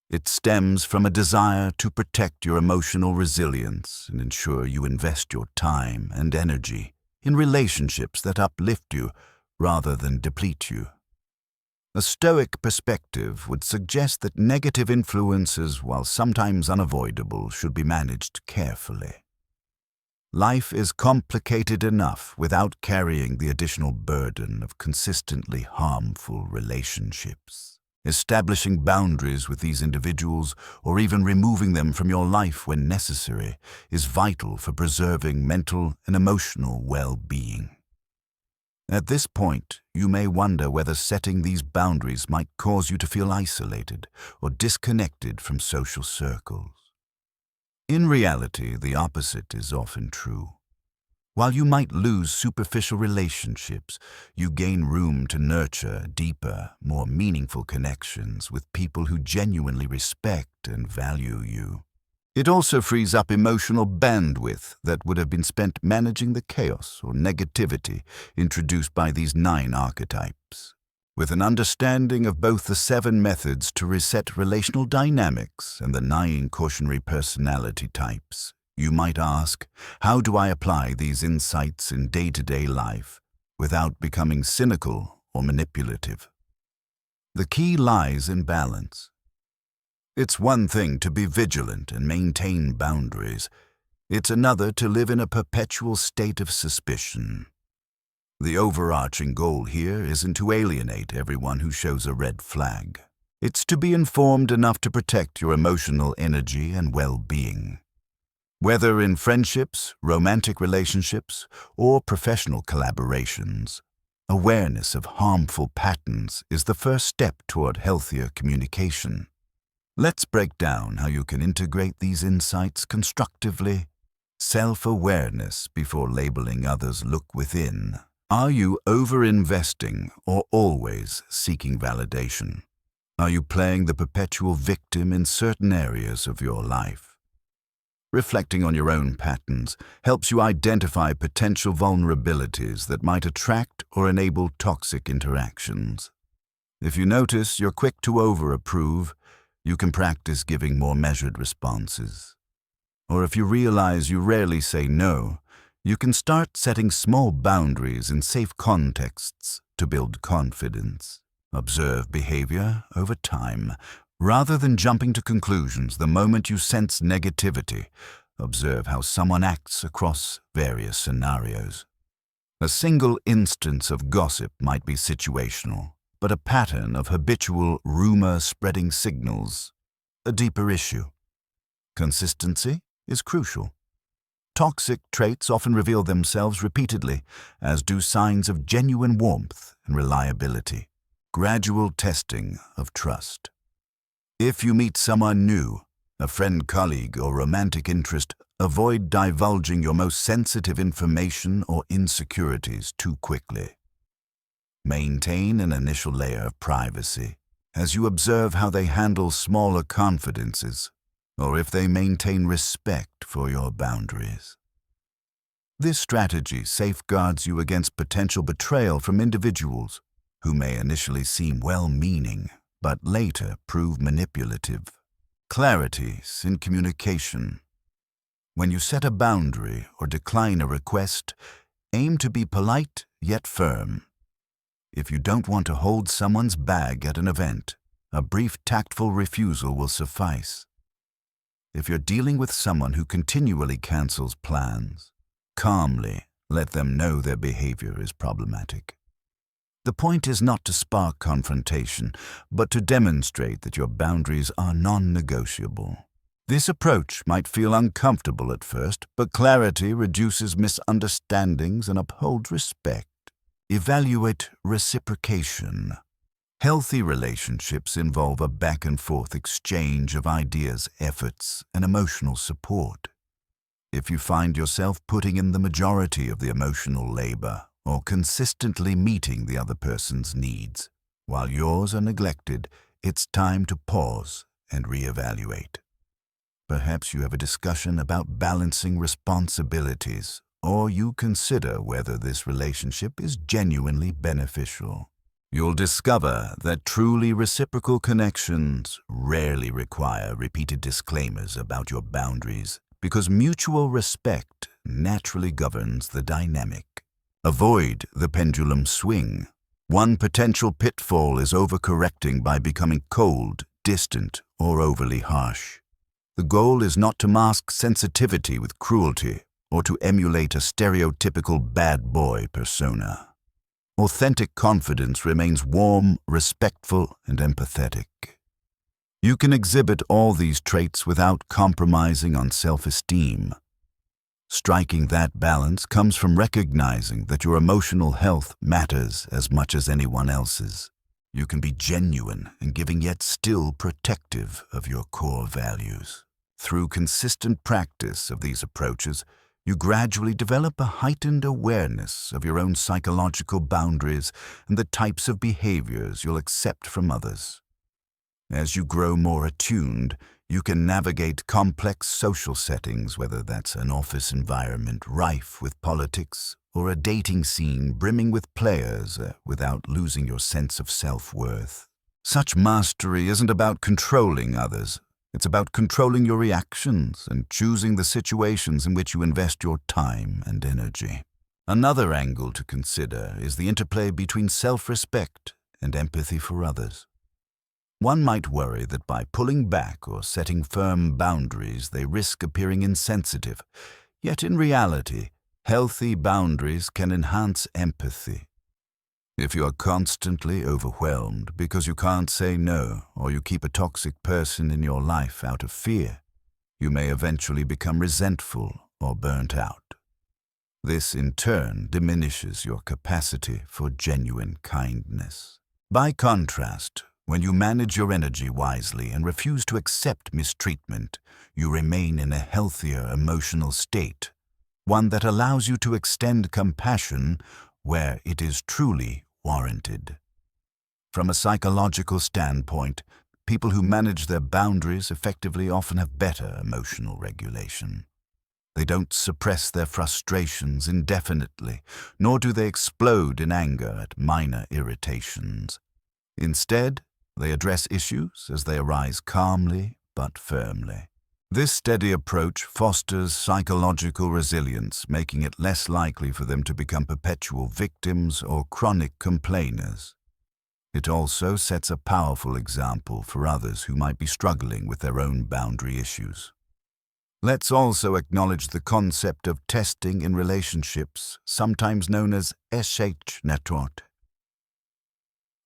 It stems from a desire to protect your emotional resilience and ensure you invest your time and energy in relationships that uplift you rather than deplete you. A Stoic perspective would suggest that negative influences, while sometimes unavoidable, should be managed carefully. Life is complicated enough without carrying the additional burden of consistently harmful relationships. Establishing boundaries with these individuals, or even removing them from your life when necessary, is vital for preserving mental and emotional well-being. At this point, you may wonder whether setting these boundaries might cause you to feel isolated or disconnected from social circles. In reality, the opposite is often true. While you might lose superficial relationships, you gain room to nurture deeper, more meaningful connections with people who genuinely respect and value you. It also frees up emotional bandwidth that would have been spent managing the chaos or negativity introduced by these 9 archetypes. With an understanding of both the 7 methods to reset relational dynamics and the 9 cautionary personality types, you might ask, how do I apply these insights in day-to-day life without becoming cynical or manipulative? The key lies in balance. It's one thing to be vigilant and maintain boundaries. It's another to live in a perpetual state of suspicion. The overarching goal here isn't to alienate everyone who shows a red flag. It's to be informed enough to protect your emotional energy and well-being. Whether in friendships, romantic relationships, or professional collaborations, awareness of harmful patterns is the first step toward healthier communication. Let's break down how you can integrate these insights constructively. Self-awareness before labeling others. Look within. Are you over-investing or always seeking validation? Are you playing the perpetual victim in certain areas of your life? Reflecting on your own patterns helps you identify potential vulnerabilities that might attract or enable toxic interactions. If you notice you're quick to over-approve, you can practice giving more measured responses. Or if you realize you rarely say no, you can start setting small boundaries in safe contexts to build confidence. Observe behavior over time. Rather than jumping to conclusions the moment you sense negativity, observe how someone acts across various scenarios. A single instance of gossip might be situational, but a pattern of habitual rumor-spreading signals a deeper issue. Consistency is crucial. Toxic traits often reveal themselves repeatedly, as do signs of genuine warmth and reliability. Gradual testing of trust. If you meet someone new, a friend, colleague, or romantic interest, avoid divulging your most sensitive information or insecurities too quickly. Maintain an initial layer of privacy as you observe how they handle smaller confidences, or if they maintain respect for your boundaries. This strategy safeguards you against potential betrayal from individuals who may initially seem well-meaning, but later prove manipulative. Clarity in communication. When you set a boundary or decline a request, aim to be polite yet firm. If you don't want to hold someone's bag at an event, a brief tactful refusal will suffice. If you're dealing with someone who continually cancels plans, calmly let them know their behavior is problematic. The point is not to spark confrontation, but to demonstrate that your boundaries are non-negotiable. This approach might feel uncomfortable at first, but clarity reduces misunderstandings and upholds respect. Evaluate reciprocation. Healthy relationships involve a back-and-forth exchange of ideas, efforts, and emotional support. If you find yourself putting in the majority of the emotional labor, or consistently meeting the other person's needs, while yours are neglected, it's time to pause and reevaluate. Perhaps you have a discussion about balancing responsibilities, or you consider whether this relationship is genuinely beneficial. You'll discover that truly reciprocal connections rarely require repeated disclaimers about your boundaries, because mutual respect naturally governs the dynamic. Avoid the pendulum swing. One potential pitfall is overcorrecting by becoming cold, distant, or overly harsh. The goal is not to mask sensitivity with cruelty or to emulate a stereotypical bad boy persona. Authentic confidence remains warm, respectful, and empathetic. You can exhibit all these traits without compromising on self-esteem. Striking that balance comes from recognizing that your emotional health matters as much as anyone else's. You can be genuine and giving, yet still protective of your core values. Through consistent practice of these approaches, you gradually develop a heightened awareness of your own psychological boundaries and the types of behaviors you'll accept from others. As you grow more attuned, you can navigate complex social settings, whether that's an office environment rife with politics or a dating scene brimming with players, without losing your sense of self-worth. Such mastery isn't about controlling others. It's about controlling your reactions and choosing the situations in which you invest your time and energy. Another angle to consider is the interplay between self-respect and empathy for others. One might worry that by pulling back or setting firm boundaries, they risk appearing insensitive. Yet in reality, healthy boundaries can enhance empathy. If you are constantly overwhelmed because you can't say no, or you keep a toxic person in your life out of fear, you may eventually become resentful or burnt out. This in turn diminishes your capacity for genuine kindness. By contrast, when you manage your energy wisely and refuse to accept mistreatment, you remain in a healthier emotional state, one that allows you to extend compassion where it is truly warranted. From a psychological standpoint, people who manage their boundaries effectively often have better emotional regulation. They don't suppress their frustrations indefinitely, nor do they explode in anger at minor irritations. Instead, they address issues as they arise calmly but firmly. This steady approach fosters psychological resilience, making it less likely for them to become perpetual victims or chronic complainers. It also sets a powerful example for others who might be struggling with their own boundary issues. Let's also acknowledge the concept of testing in relationships, sometimes known as SH-network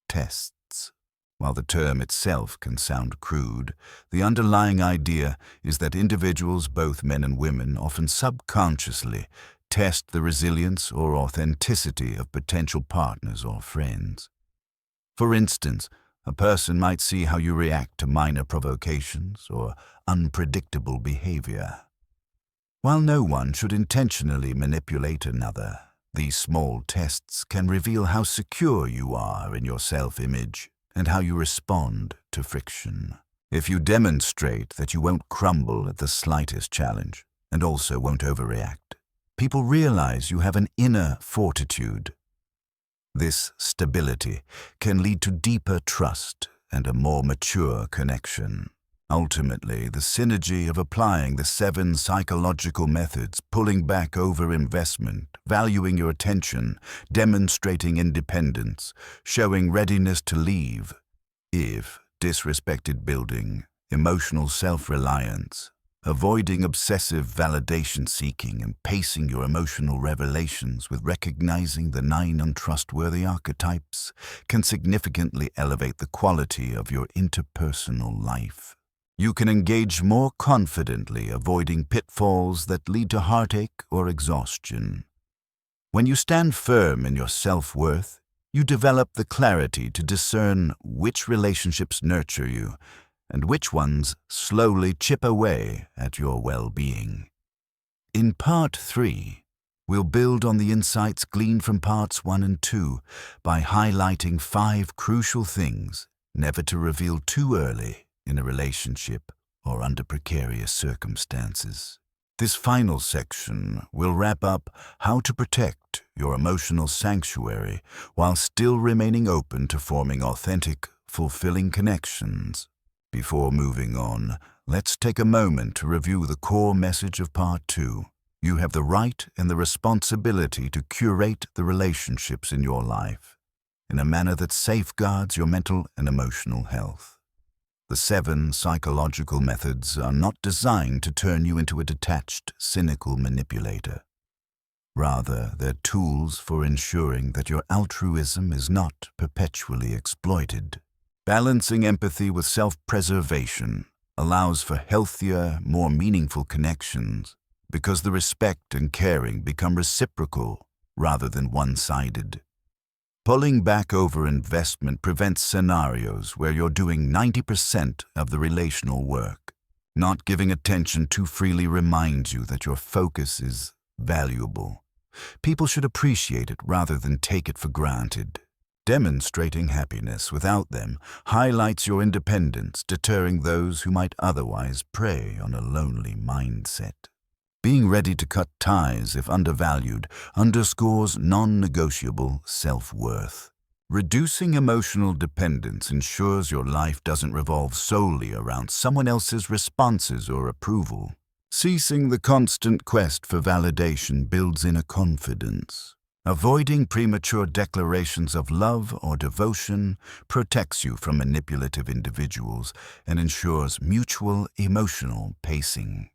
tests. While the term itself can sound crude, the underlying idea is that individuals, both men and women, often subconsciously test the resilience or authenticity of potential partners or friends. For instance, a person might see how you react to minor provocations or unpredictable behavior. While no one should intentionally manipulate another, these small tests can reveal how secure you are in your self-image and how you respond to friction. If you demonstrate that you won't crumble at the slightest challenge and also won't overreact, people realize you have an inner fortitude. This stability can lead to deeper trust and a more mature connection. Ultimately, the synergy of applying the 7 psychological methods, pulling back over investment, valuing your attention, demonstrating independence, showing readiness to leave, if disrespected building, emotional self-reliance, avoiding obsessive validation seeking and pacing your emotional revelations with recognizing the 9 untrustworthy archetypes can significantly elevate the quality of your interpersonal life. You can engage more confidently, avoiding pitfalls that lead to heartache or exhaustion. When you stand firm in your self-worth, you develop the clarity to discern which relationships nurture you and which ones slowly chip away at your well-being. In Part 3, we'll build on the insights gleaned from Parts 1 and 2 by highlighting 5 crucial things never to reveal too early in a relationship or under precarious circumstances. This final section will wrap up how to protect your emotional sanctuary while still remaining open to forming authentic, fulfilling connections. Before moving on, let's take a moment to review the core message of Part 2. You have the right and the responsibility to curate the relationships in your life in a manner that safeguards your mental and emotional health. The 7 psychological methods are not designed to turn you into a detached, cynical manipulator. Rather, they're tools for ensuring that your altruism is not perpetually exploited. Balancing empathy with self-preservation allows for healthier, more meaningful connections because the respect and caring become reciprocal rather than one-sided. Pulling back over investment prevents scenarios where you're doing 90% of the relational work. Not giving attention too freely reminds you that your focus is valuable. People should appreciate it rather than take it for granted. Demonstrating happiness without them highlights your independence, deterring those who might otherwise prey on a lonely mindset. Being ready to cut ties if undervalued underscores non-negotiable self-worth. Reducing emotional dependence ensures your life doesn't revolve solely around someone else's responses or approval. Ceasing the constant quest for validation builds inner confidence. Avoiding premature declarations of love or devotion protects you from manipulative individuals and ensures mutual emotional pacing.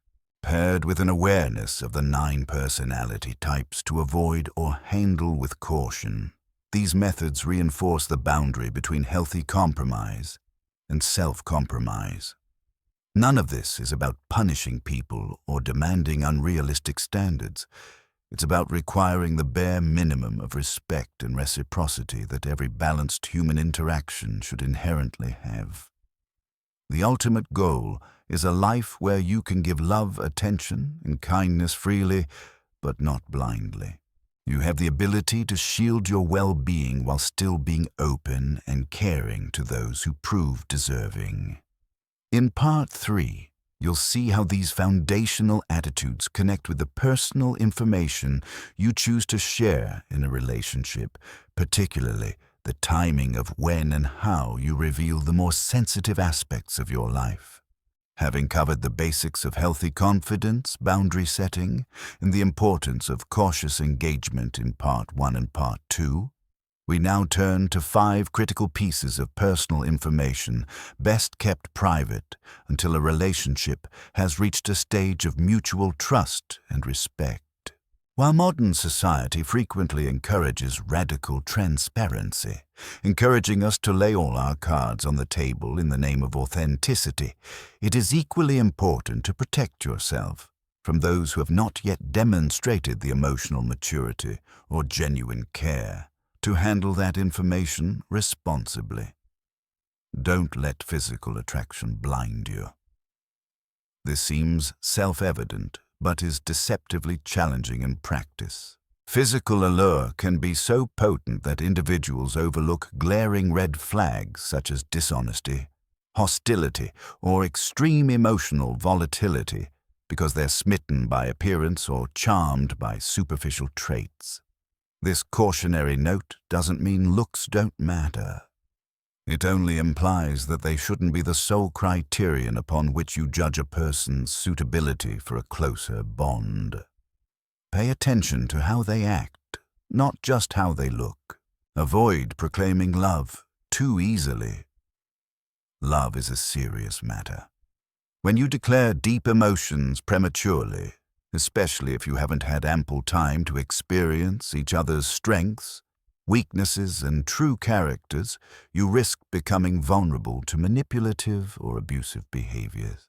Paired with an awareness of the 9 personality types to avoid or handle with caution, these methods reinforce the boundary between healthy compromise and self-compromise. None of this is about punishing people or demanding unrealistic standards. It's about requiring the bare minimum of respect and reciprocity that every balanced human interaction should inherently have. The ultimate goal is a life where you can give love, attention, and kindness freely, but not blindly. You have the ability to shield your well-being while still being open and caring to those who prove deserving. In Part 3, you'll see how these foundational attitudes connect with the personal information you choose to share in a relationship, particularly the timing of when and how you reveal the more sensitive aspects of your life. Having covered the basics of healthy confidence, boundary setting, and the importance of cautious engagement in Part 1 and Part 2, We now turn to 5 critical pieces of personal information best kept private until a relationship has reached a stage of mutual trust and respect. While modern society frequently encourages radical transparency, encouraging us to lay all our cards on the table in the name of authenticity, it is equally important to protect yourself from those who have not yet demonstrated the emotional maturity or genuine care to handle that information responsibly. Don't let physical attraction blind you. This seems self-evident, but is deceptively challenging in practice. Physical allure can be so potent that individuals overlook glaring red flags such as dishonesty, hostility, or extreme emotional volatility because they're smitten by appearance or charmed by superficial traits. This cautionary note doesn't mean looks don't matter. It only implies that they shouldn't be the sole criterion upon which you judge a person's suitability for a closer bond. Pay attention to how they act, not just how they look. Avoid proclaiming love too easily. Love is a serious matter. When you declare deep emotions prematurely, especially if you haven't had ample time to experience each other's strengths, weaknesses, and true characters, you risk becoming vulnerable to manipulative or abusive behaviors.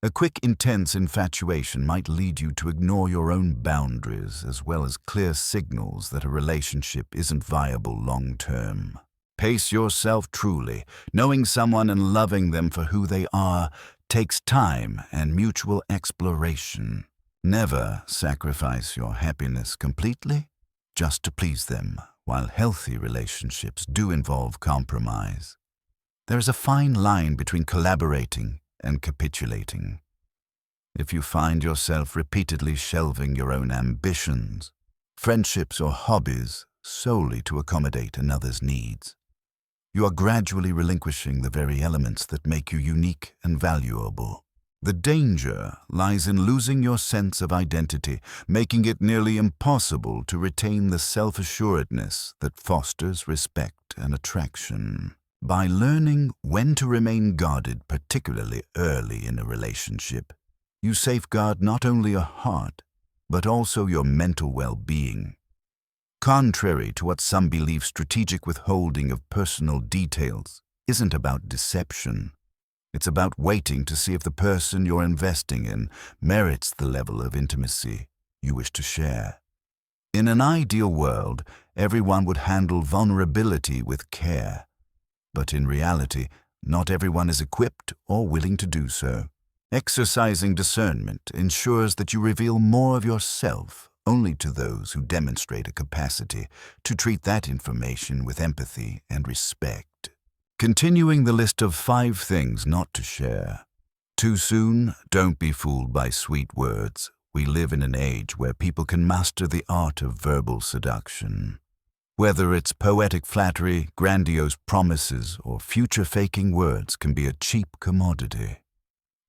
A quick, intense infatuation might lead you to ignore your own boundaries as well as clear signals that a relationship isn't viable long-term. Pace yourself truly. Knowing someone and loving them for who they are takes time and mutual exploration. Never sacrifice your happiness completely just to please them. While healthy relationships do involve compromise, there is a fine line between collaborating and capitulating. If you find yourself repeatedly shelving your own ambitions, friendships, or hobbies solely to accommodate another's needs, you are gradually relinquishing the very elements that make you unique and valuable. The danger lies in losing your sense of identity, making it nearly impossible to retain the self-assuredness that fosters respect and attraction. By learning when to remain guarded, particularly early in a relationship, you safeguard not only your heart, but also your mental well-being. Contrary to what some believe, strategic withholding of personal details isn't about deception. It's about waiting to see if the person you're investing in merits the level of intimacy you wish to share. In an ideal world, everyone would handle vulnerability with care. But in reality, not everyone is equipped or willing to do so. Exercising discernment ensures that you reveal more of yourself only to those who demonstrate a capacity to treat that information with empathy and respect. Continuing the list of 5 things not to share. Too soon, don't be fooled by sweet words. We live in an age where people can master the art of verbal seduction. Whether it's poetic flattery, grandiose promises, or future-faking words can be a cheap commodity.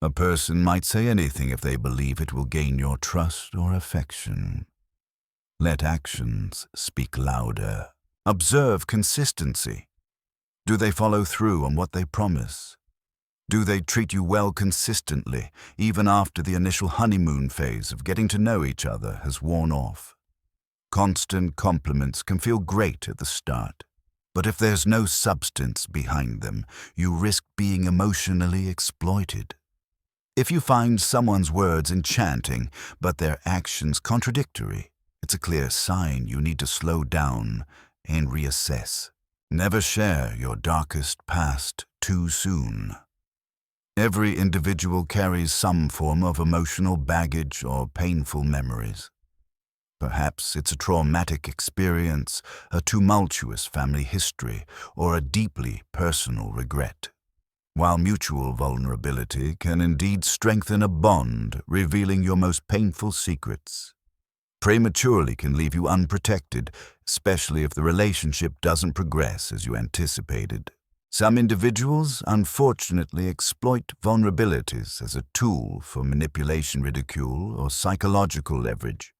A person might say anything if they believe it will gain your trust or affection. Let actions speak louder. Observe consistency. Do they follow through on what they promise? Do they treat you well consistently, even after the initial honeymoon phase of getting to know each other has worn off? Constant compliments can feel great at the start, but if there's no substance behind them, you risk being emotionally exploited. If you find someone's words enchanting, but their actions contradictory, it's a clear sign you need to slow down and reassess. Never share your darkest past too soon. Every individual carries some form of emotional baggage or painful memories. Perhaps it's a traumatic experience, a tumultuous family history, or a deeply personal regret. While mutual vulnerability can indeed strengthen a bond, revealing your most painful secrets, prematurely can leave you unprotected, especially if the relationship doesn't progress as you anticipated. Some individuals, unfortunately, exploit vulnerabilities as a tool for manipulation, ridicule, or psychological leverage.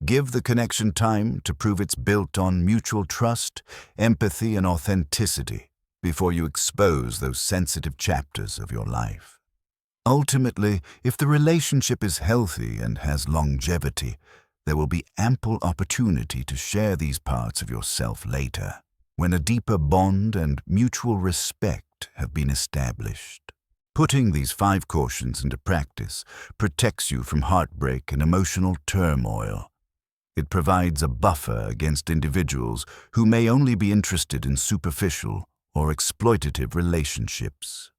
Give the connection time to prove it's built on mutual trust, empathy, and authenticity before you expose those sensitive chapters of your life. Ultimately, if the relationship is healthy and has longevity, there will be ample opportunity to share these parts of yourself later, when a deeper bond and mutual respect have been established. Putting these 5 cautions into practice protects you from heartbreak and emotional turmoil. It provides a buffer against individuals who may only be interested in superficial or exploitative relationships.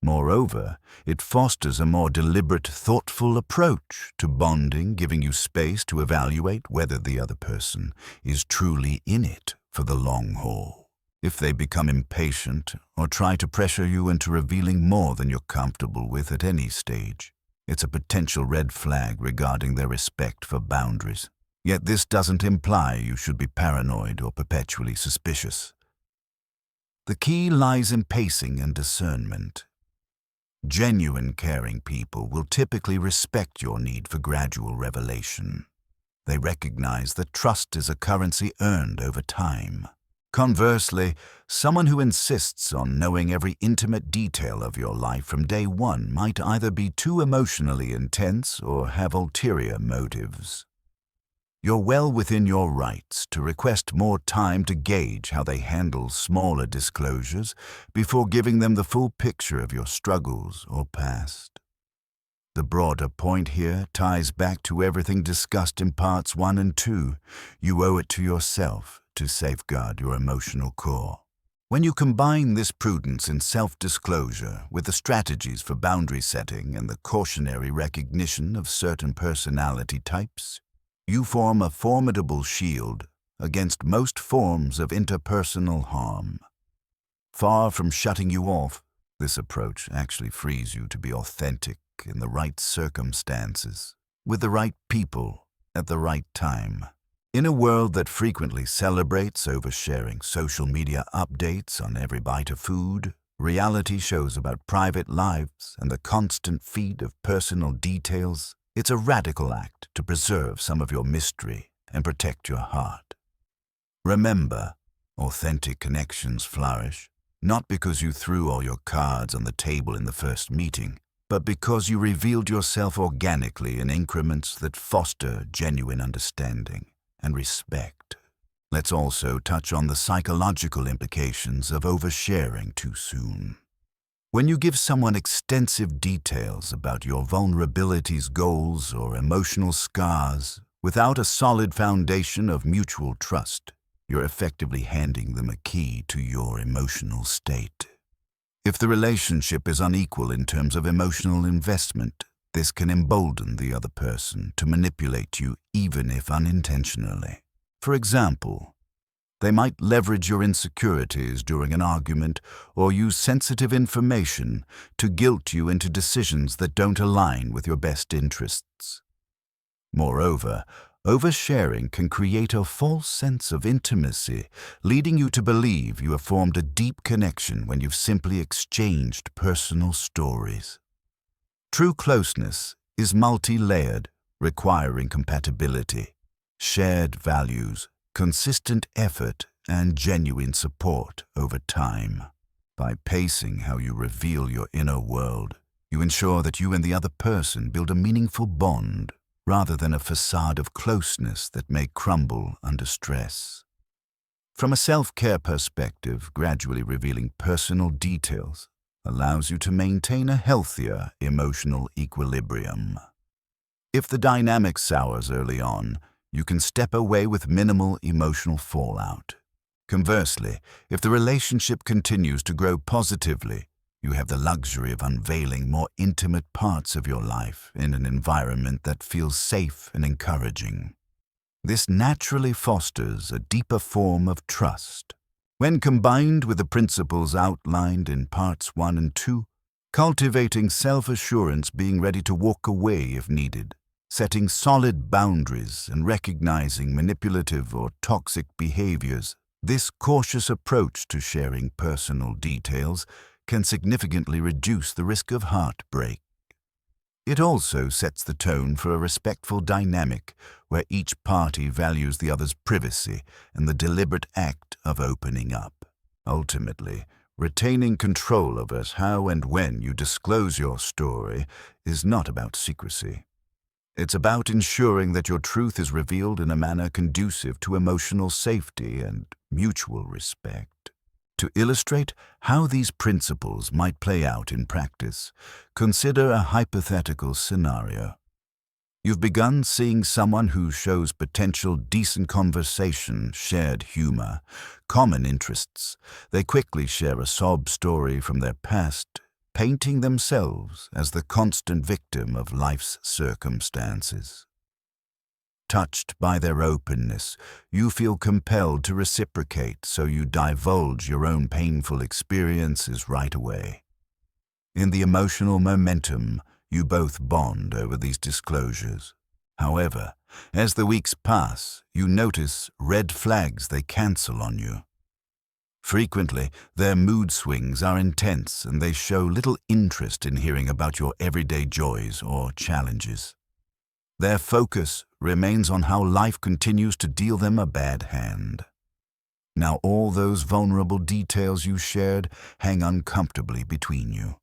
Moreover, it fosters a more deliberate, thoughtful approach to bonding, giving you space to evaluate whether the other person is truly in it for the long haul. If they become impatient or try to pressure you into revealing more than you're comfortable with at any stage, it's a potential red flag regarding their respect for boundaries. Yet this doesn't imply you should be paranoid or perpetually suspicious. The key lies in pacing and discernment. Genuine caring people will typically respect your need for gradual revelation. They recognize that trust is a currency earned over time. Conversely, someone who insists on knowing every intimate detail of your life from day one might either be too emotionally intense or have ulterior motives. You're well within your rights to request more time to gauge how they handle smaller disclosures before giving them the full picture of your struggles or past. The broader point here ties back to everything discussed in parts 1 and 2. You owe it to yourself to safeguard your emotional core. When you combine this prudence in self-disclosure with the strategies for boundary setting and the cautionary recognition of certain personality types, you form a formidable shield against most forms of interpersonal harm. Far from shutting you off, this approach actually frees you to be authentic in the right circumstances, with the right people, at the right time. In a world that frequently celebrates oversharing social media updates on every bite of food, reality shows about private lives, and the constant feed of personal details, it's a radical act to preserve some of your mystery and protect your heart. Remember, authentic connections flourish, not because you threw all your cards on the table in the first meeting, but because you revealed yourself organically in increments that foster genuine understanding and respect. Let's also touch on the psychological implications of oversharing too soon. When you give someone extensive details about your vulnerabilities, goals, or emotional scars without a solid foundation of mutual trust, you're effectively handing them a key to your emotional state. If the relationship is unequal in terms of emotional investment, this can embolden the other person to manipulate you even if unintentionally. For example, they might leverage your insecurities during an argument or use sensitive information to guilt you into decisions that don't align with your best interests. Moreover, oversharing can create a false sense of intimacy, leading you to believe you have formed a deep connection when you've simply exchanged personal stories. True closeness is multi-layered, requiring compatibility, shared values, consistent effort, and genuine support over time. By pacing how you reveal your inner world, you ensure that you and the other person build a meaningful bond rather than a facade of closeness that may crumble under stress. From a self-care perspective, gradually revealing personal details allows you to maintain a healthier emotional equilibrium. If the dynamic sours early on, you can step away with minimal emotional fallout. Conversely, if the relationship continues to grow positively, you have the luxury of unveiling more intimate parts of your life in an environment that feels safe and encouraging. This naturally fosters a deeper form of trust. When combined with the principles outlined in parts 1 and 2, cultivating self-assurance, being ready to walk away if needed, setting solid boundaries, and recognizing manipulative or toxic behaviors, this cautious approach to sharing personal details can significantly reduce the risk of heartbreak. It also sets the tone for a respectful dynamic where each party values the other's privacy and the deliberate act of opening up. Ultimately, retaining control over how and when you disclose your story is not about secrecy. It's about ensuring that your truth is revealed in a manner conducive to emotional safety and mutual respect. To illustrate how these principles might play out in practice, consider a hypothetical scenario. You've begun seeing someone who shows potential decent conversation, shared humor, common interests. They quickly share a sob story from their past, painting themselves as the constant victim of life's circumstances. Touched by their openness, you feel compelled to reciprocate, so you divulge your own painful experiences right away. In the emotional momentum, you both bond over these disclosures. However, as the weeks pass, you notice red flags they cancel on you. Frequently, their mood swings are intense and they show little interest in hearing about your everyday joys or challenges. Their focus remains on how life continues to deal them a bad hand. Now all those vulnerable details you shared hang uncomfortably between you.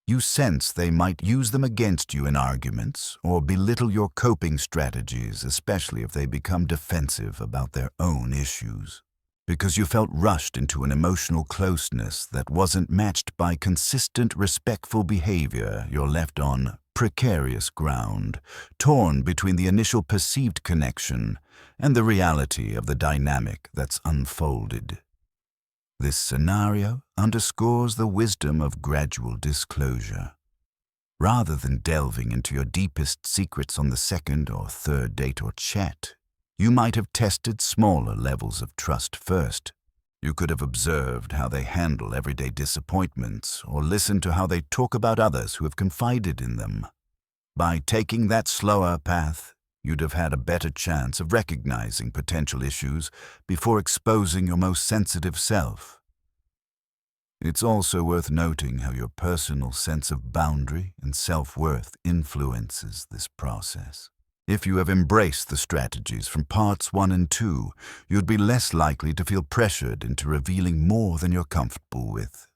You sense they might use them against you in arguments or belittle your coping strategies, especially if they become defensive about their own issues. Because you felt rushed into an emotional closeness that wasn't matched by consistent, respectful behavior, you're left on precarious ground, torn between the initial perceived connection and the reality of the dynamic that's unfolded. This scenario underscores the wisdom of gradual disclosure. Rather than delving into your deepest secrets on the second or third date or chat, you might have tested smaller levels of trust first. You could have observed how they handle everyday disappointments or listened to how they talk about others who have confided in them. By taking that slower path, you'd have had a better chance of recognizing potential issues before exposing your most sensitive self. It's also worth noting how your personal sense of boundary and self-worth influences this process. If you have embraced the strategies from parts 1 and 2, you'd be less likely to feel pressured into revealing more than you're comfortable with.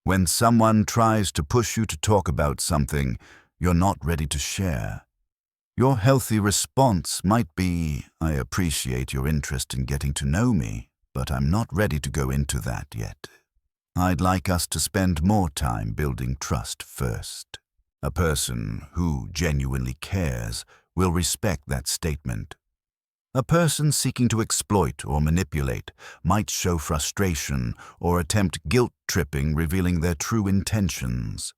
When someone tries to push you to talk about something you're not ready to share, your healthy response might be, "I appreciate your interest in getting to know me, but I'm not ready to go into that yet. I'd like us to spend more time building trust first." A person who genuinely cares will respect that statement. A person seeking to exploit or manipulate might show frustration or attempt guilt-tripping, revealing their true intentions.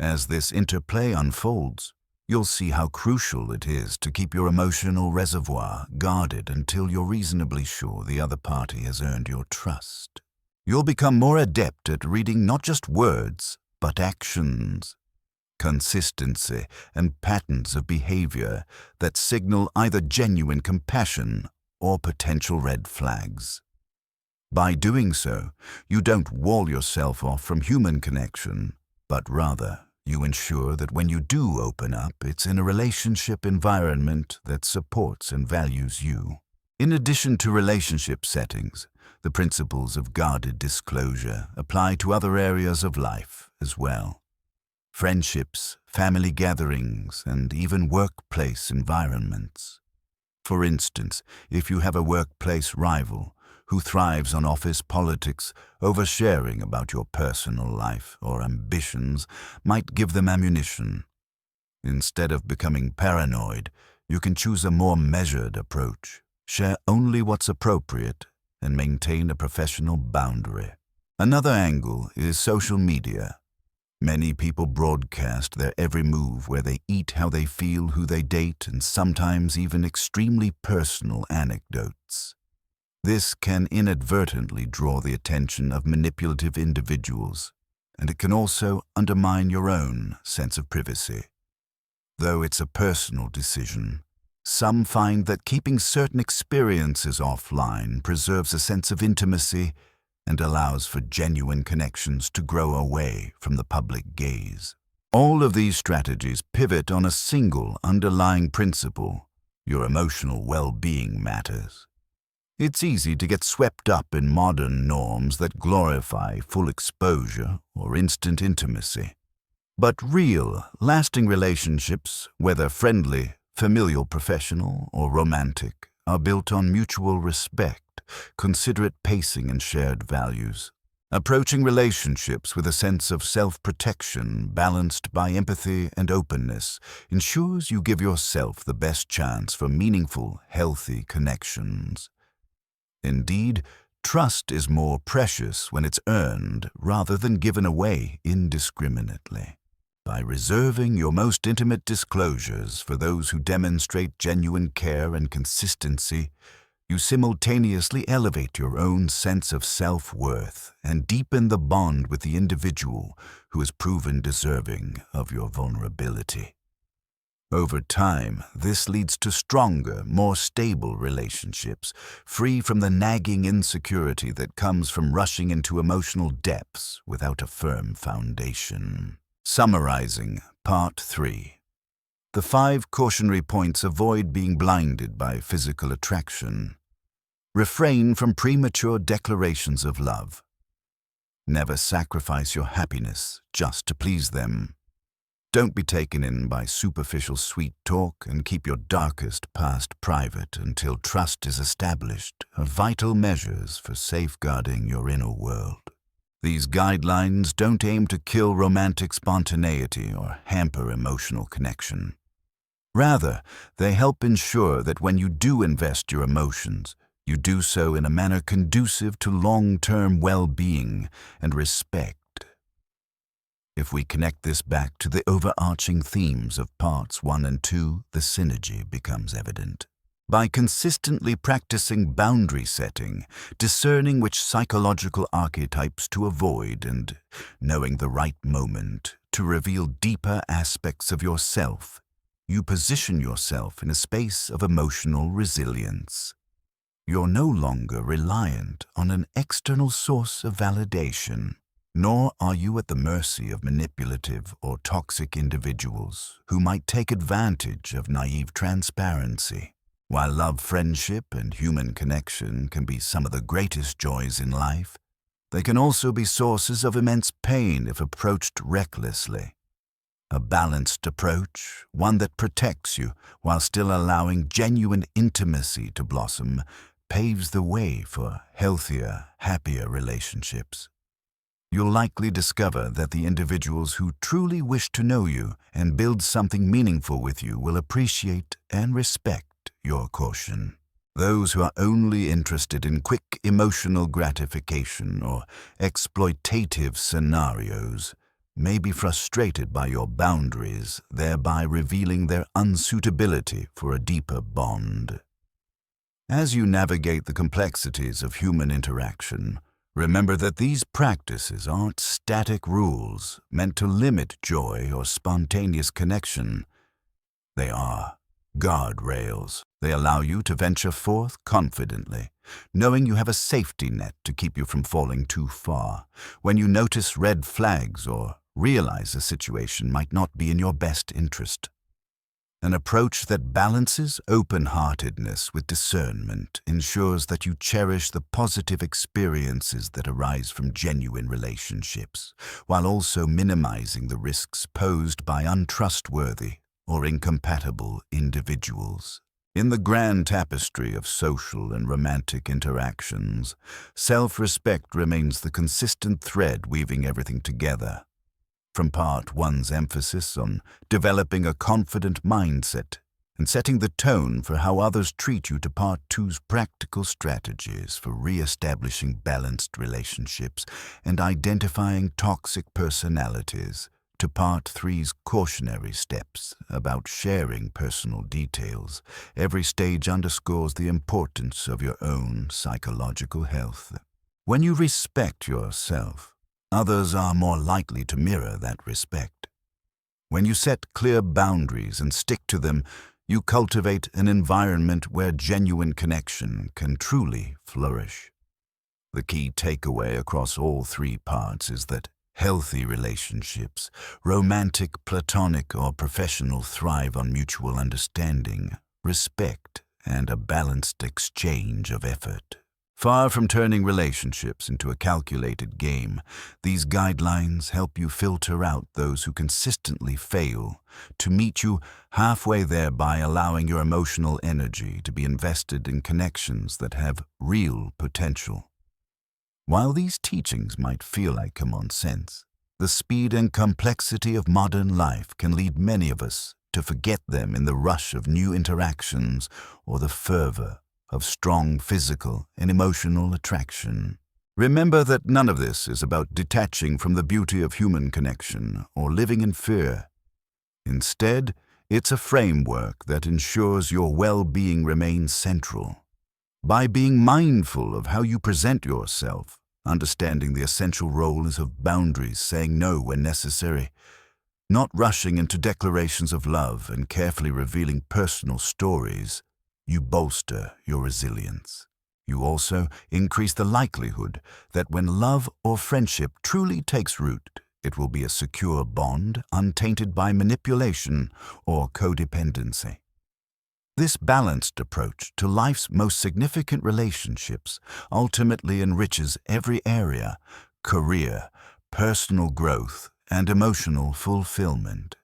As this interplay unfolds, you'll see how crucial it is to keep your emotional reservoir guarded until you're reasonably sure the other party has earned your trust. You'll become more adept at reading not just words, but actions, consistency, and patterns of behavior that signal either genuine compassion or potential red flags. By doing so, you don't wall yourself off from human connection, but rather you ensure that when you do open up, it's in a relationship environment that supports and values you. In addition to relationship settings, the principles of guarded disclosure apply to other areas of life as well. Friendships, family gatherings, and even workplace environments. For instance, if you have a workplace rival who thrives on office politics, oversharing about your personal life or ambitions might give them ammunition. Instead of becoming paranoid, you can choose a more measured approach. Share only what's appropriate and maintain a professional boundary. Another angle is social media. Many people broadcast their every move, where they eat, how they feel, who they date, and sometimes even extremely personal anecdotes. This can inadvertently draw the attention of manipulative individuals, and it can also undermine your own sense of privacy. Though it's a personal decision, some find that keeping certain experiences offline preserves a sense of intimacy and allows for genuine connections to grow away from the public gaze. All of these strategies pivot on a single underlying principle: your emotional well-being matters. It's easy to get swept up in modern norms that glorify full exposure or instant intimacy. But real, lasting relationships, whether friendly, familial, professional, or romantic, are built on mutual respect, considerate pacing, and shared values. Approaching relationships with a sense of self-protection balanced by empathy and openness ensures you give yourself the best chance for meaningful, healthy connections. Indeed, trust is more precious when it's earned rather than given away indiscriminately. By reserving your most intimate disclosures for those who demonstrate genuine care and consistency, you simultaneously elevate your own sense of self-worth and deepen the bond with the individual who has proven deserving of your vulnerability. Over time, this leads to stronger, more stable relationships, free from the nagging insecurity that comes from rushing into emotional depths without a firm foundation. Summarizing Part 3. The 5 cautionary points avoid being blinded by physical attraction. Refrain from premature declarations of love. Never sacrifice your happiness just to please them. Don't be taken in by superficial sweet talk, and keep your darkest past private until trust is established, are vital measures for safeguarding your inner world. These guidelines don't aim to kill romantic spontaneity or hamper emotional connection. Rather, they help ensure that when you do invest your emotions, you do so in a manner conducive to long-term well-being and respect. If we connect this back to the overarching themes of Parts 1 and 2, the synergy becomes evident. By consistently practicing boundary setting, discerning which psychological archetypes to avoid, and knowing the right moment to reveal deeper aspects of yourself, you position yourself in a space of emotional resilience. You're no longer reliant on an external source of validation, nor are you at the mercy of manipulative or toxic individuals who might take advantage of naive transparency. While love, friendship, and human connection can be some of the greatest joys in life, they can also be sources of immense pain if approached recklessly. A balanced approach, one that protects you while still allowing genuine intimacy to blossom, paves the way for healthier, happier relationships. You'll likely discover that the individuals who truly wish to know you and build something meaningful with you will appreciate and respect your caution. Those who are only interested in quick emotional gratification or exploitative scenarios may be frustrated by your boundaries, thereby revealing their unsuitability for a deeper bond. As you navigate the complexities of human interaction, remember that these practices aren't static rules meant to limit joy or spontaneous connection. They are guardrails. They allow you to venture forth confidently, knowing you have a safety net to keep you from falling too far when you notice red flags or realize a situation might not be in your best interest. An approach that balances open-heartedness with discernment ensures that you cherish the positive experiences that arise from genuine relationships, while also minimizing the risks posed by untrustworthy or incompatible individuals. In the grand tapestry of social and romantic interactions, self-respect remains the consistent thread weaving everything together. From Part 1's emphasis on developing a confident mindset and setting the tone for how others treat you to Part 2's practical strategies for re-establishing balanced relationships and identifying toxic personalities, to Part 3's cautionary steps about sharing personal details, every stage underscores the importance of your own psychological health. When you respect yourself, others are more likely to mirror that respect. When you set clear boundaries and stick to them, you cultivate an environment where genuine connection can truly flourish. The key takeaway across all 3 parts is that Healthy relationships, romantic, platonic, or professional, thrive on mutual understanding, respect, and a balanced exchange of effort. Far from turning relationships into a calculated game, these guidelines help you filter out those who consistently fail, to meet you halfway there by allowing your emotional energy to be invested in connections that have real potential. While these teachings might feel like common sense, the speed and complexity of modern life can lead many of us to forget them in the rush of new interactions or the fervor of strong physical and emotional attraction. Remember that none of this is about detaching from the beauty of human connection or living in fear. Instead, it's a framework that ensures your well-being remains central. By being mindful of how you present yourself, understanding the essential roles of boundaries, saying no when necessary, not rushing into declarations of love, and carefully revealing personal stories, you bolster your resilience. You also increase the likelihood that when love or friendship truly takes root, it will be a secure bond, untainted by manipulation or codependency. This balanced approach to life's most significant relationships ultimately enriches every area: career, personal growth, and emotional fulfillment.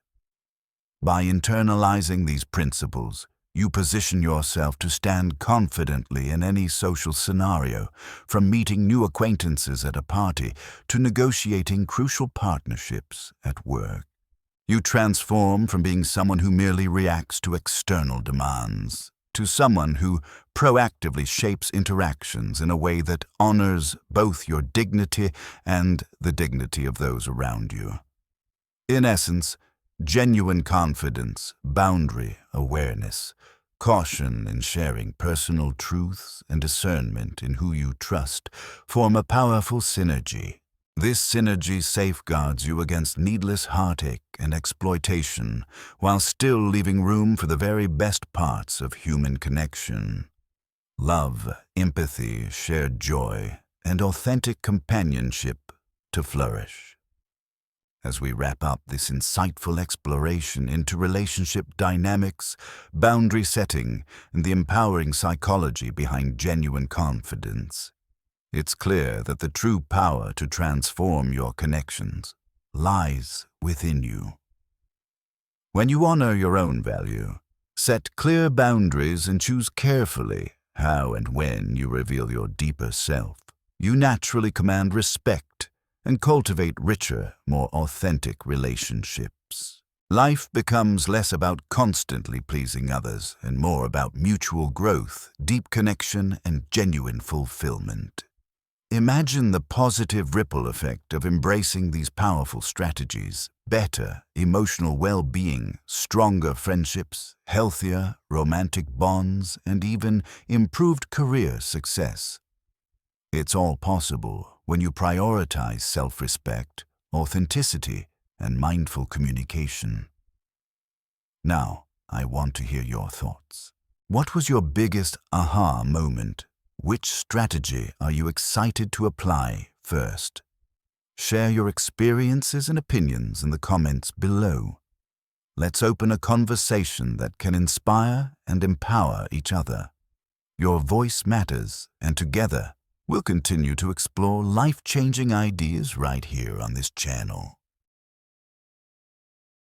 By internalizing these principles, you position yourself to stand confidently in any social scenario, from meeting new acquaintances at a party to negotiating crucial partnerships at work. You transform from being someone who merely reacts to external demands to someone who proactively shapes interactions in a way that honors both your dignity and the dignity of those around you. In essence, genuine confidence, boundary awareness, caution in sharing personal truths, and discernment in who you trust form a powerful synergy. This synergy safeguards you against needless heartache and exploitation, while still leaving room for the very best parts of human connection: love, empathy, shared joy, and authentic companionship to flourish. As we wrap up this insightful exploration into relationship dynamics, boundary setting, and the empowering psychology behind genuine confidence, it's clear that the true power to transform your connections lies within you. When you honor your own value, set clear boundaries, and choose carefully how and when you reveal your deeper self, you naturally command respect and cultivate richer, more authentic relationships. Life becomes less about constantly pleasing others and more about mutual growth, deep connection, and genuine fulfillment. Imagine the positive ripple effect of embracing these powerful strategies: better emotional well-being, stronger friendships, healthier romantic bonds, and even improved career success. It's all possible when you prioritize self-respect, authenticity, and mindful communication. Now, I want to hear your thoughts. What was your biggest aha moment? Which strategy are you excited to apply first? Share your experiences and opinions in the comments below. Let's open a conversation that can inspire and empower each other. Your voice matters, and together, we'll continue to explore life-changing ideas right here on this channel.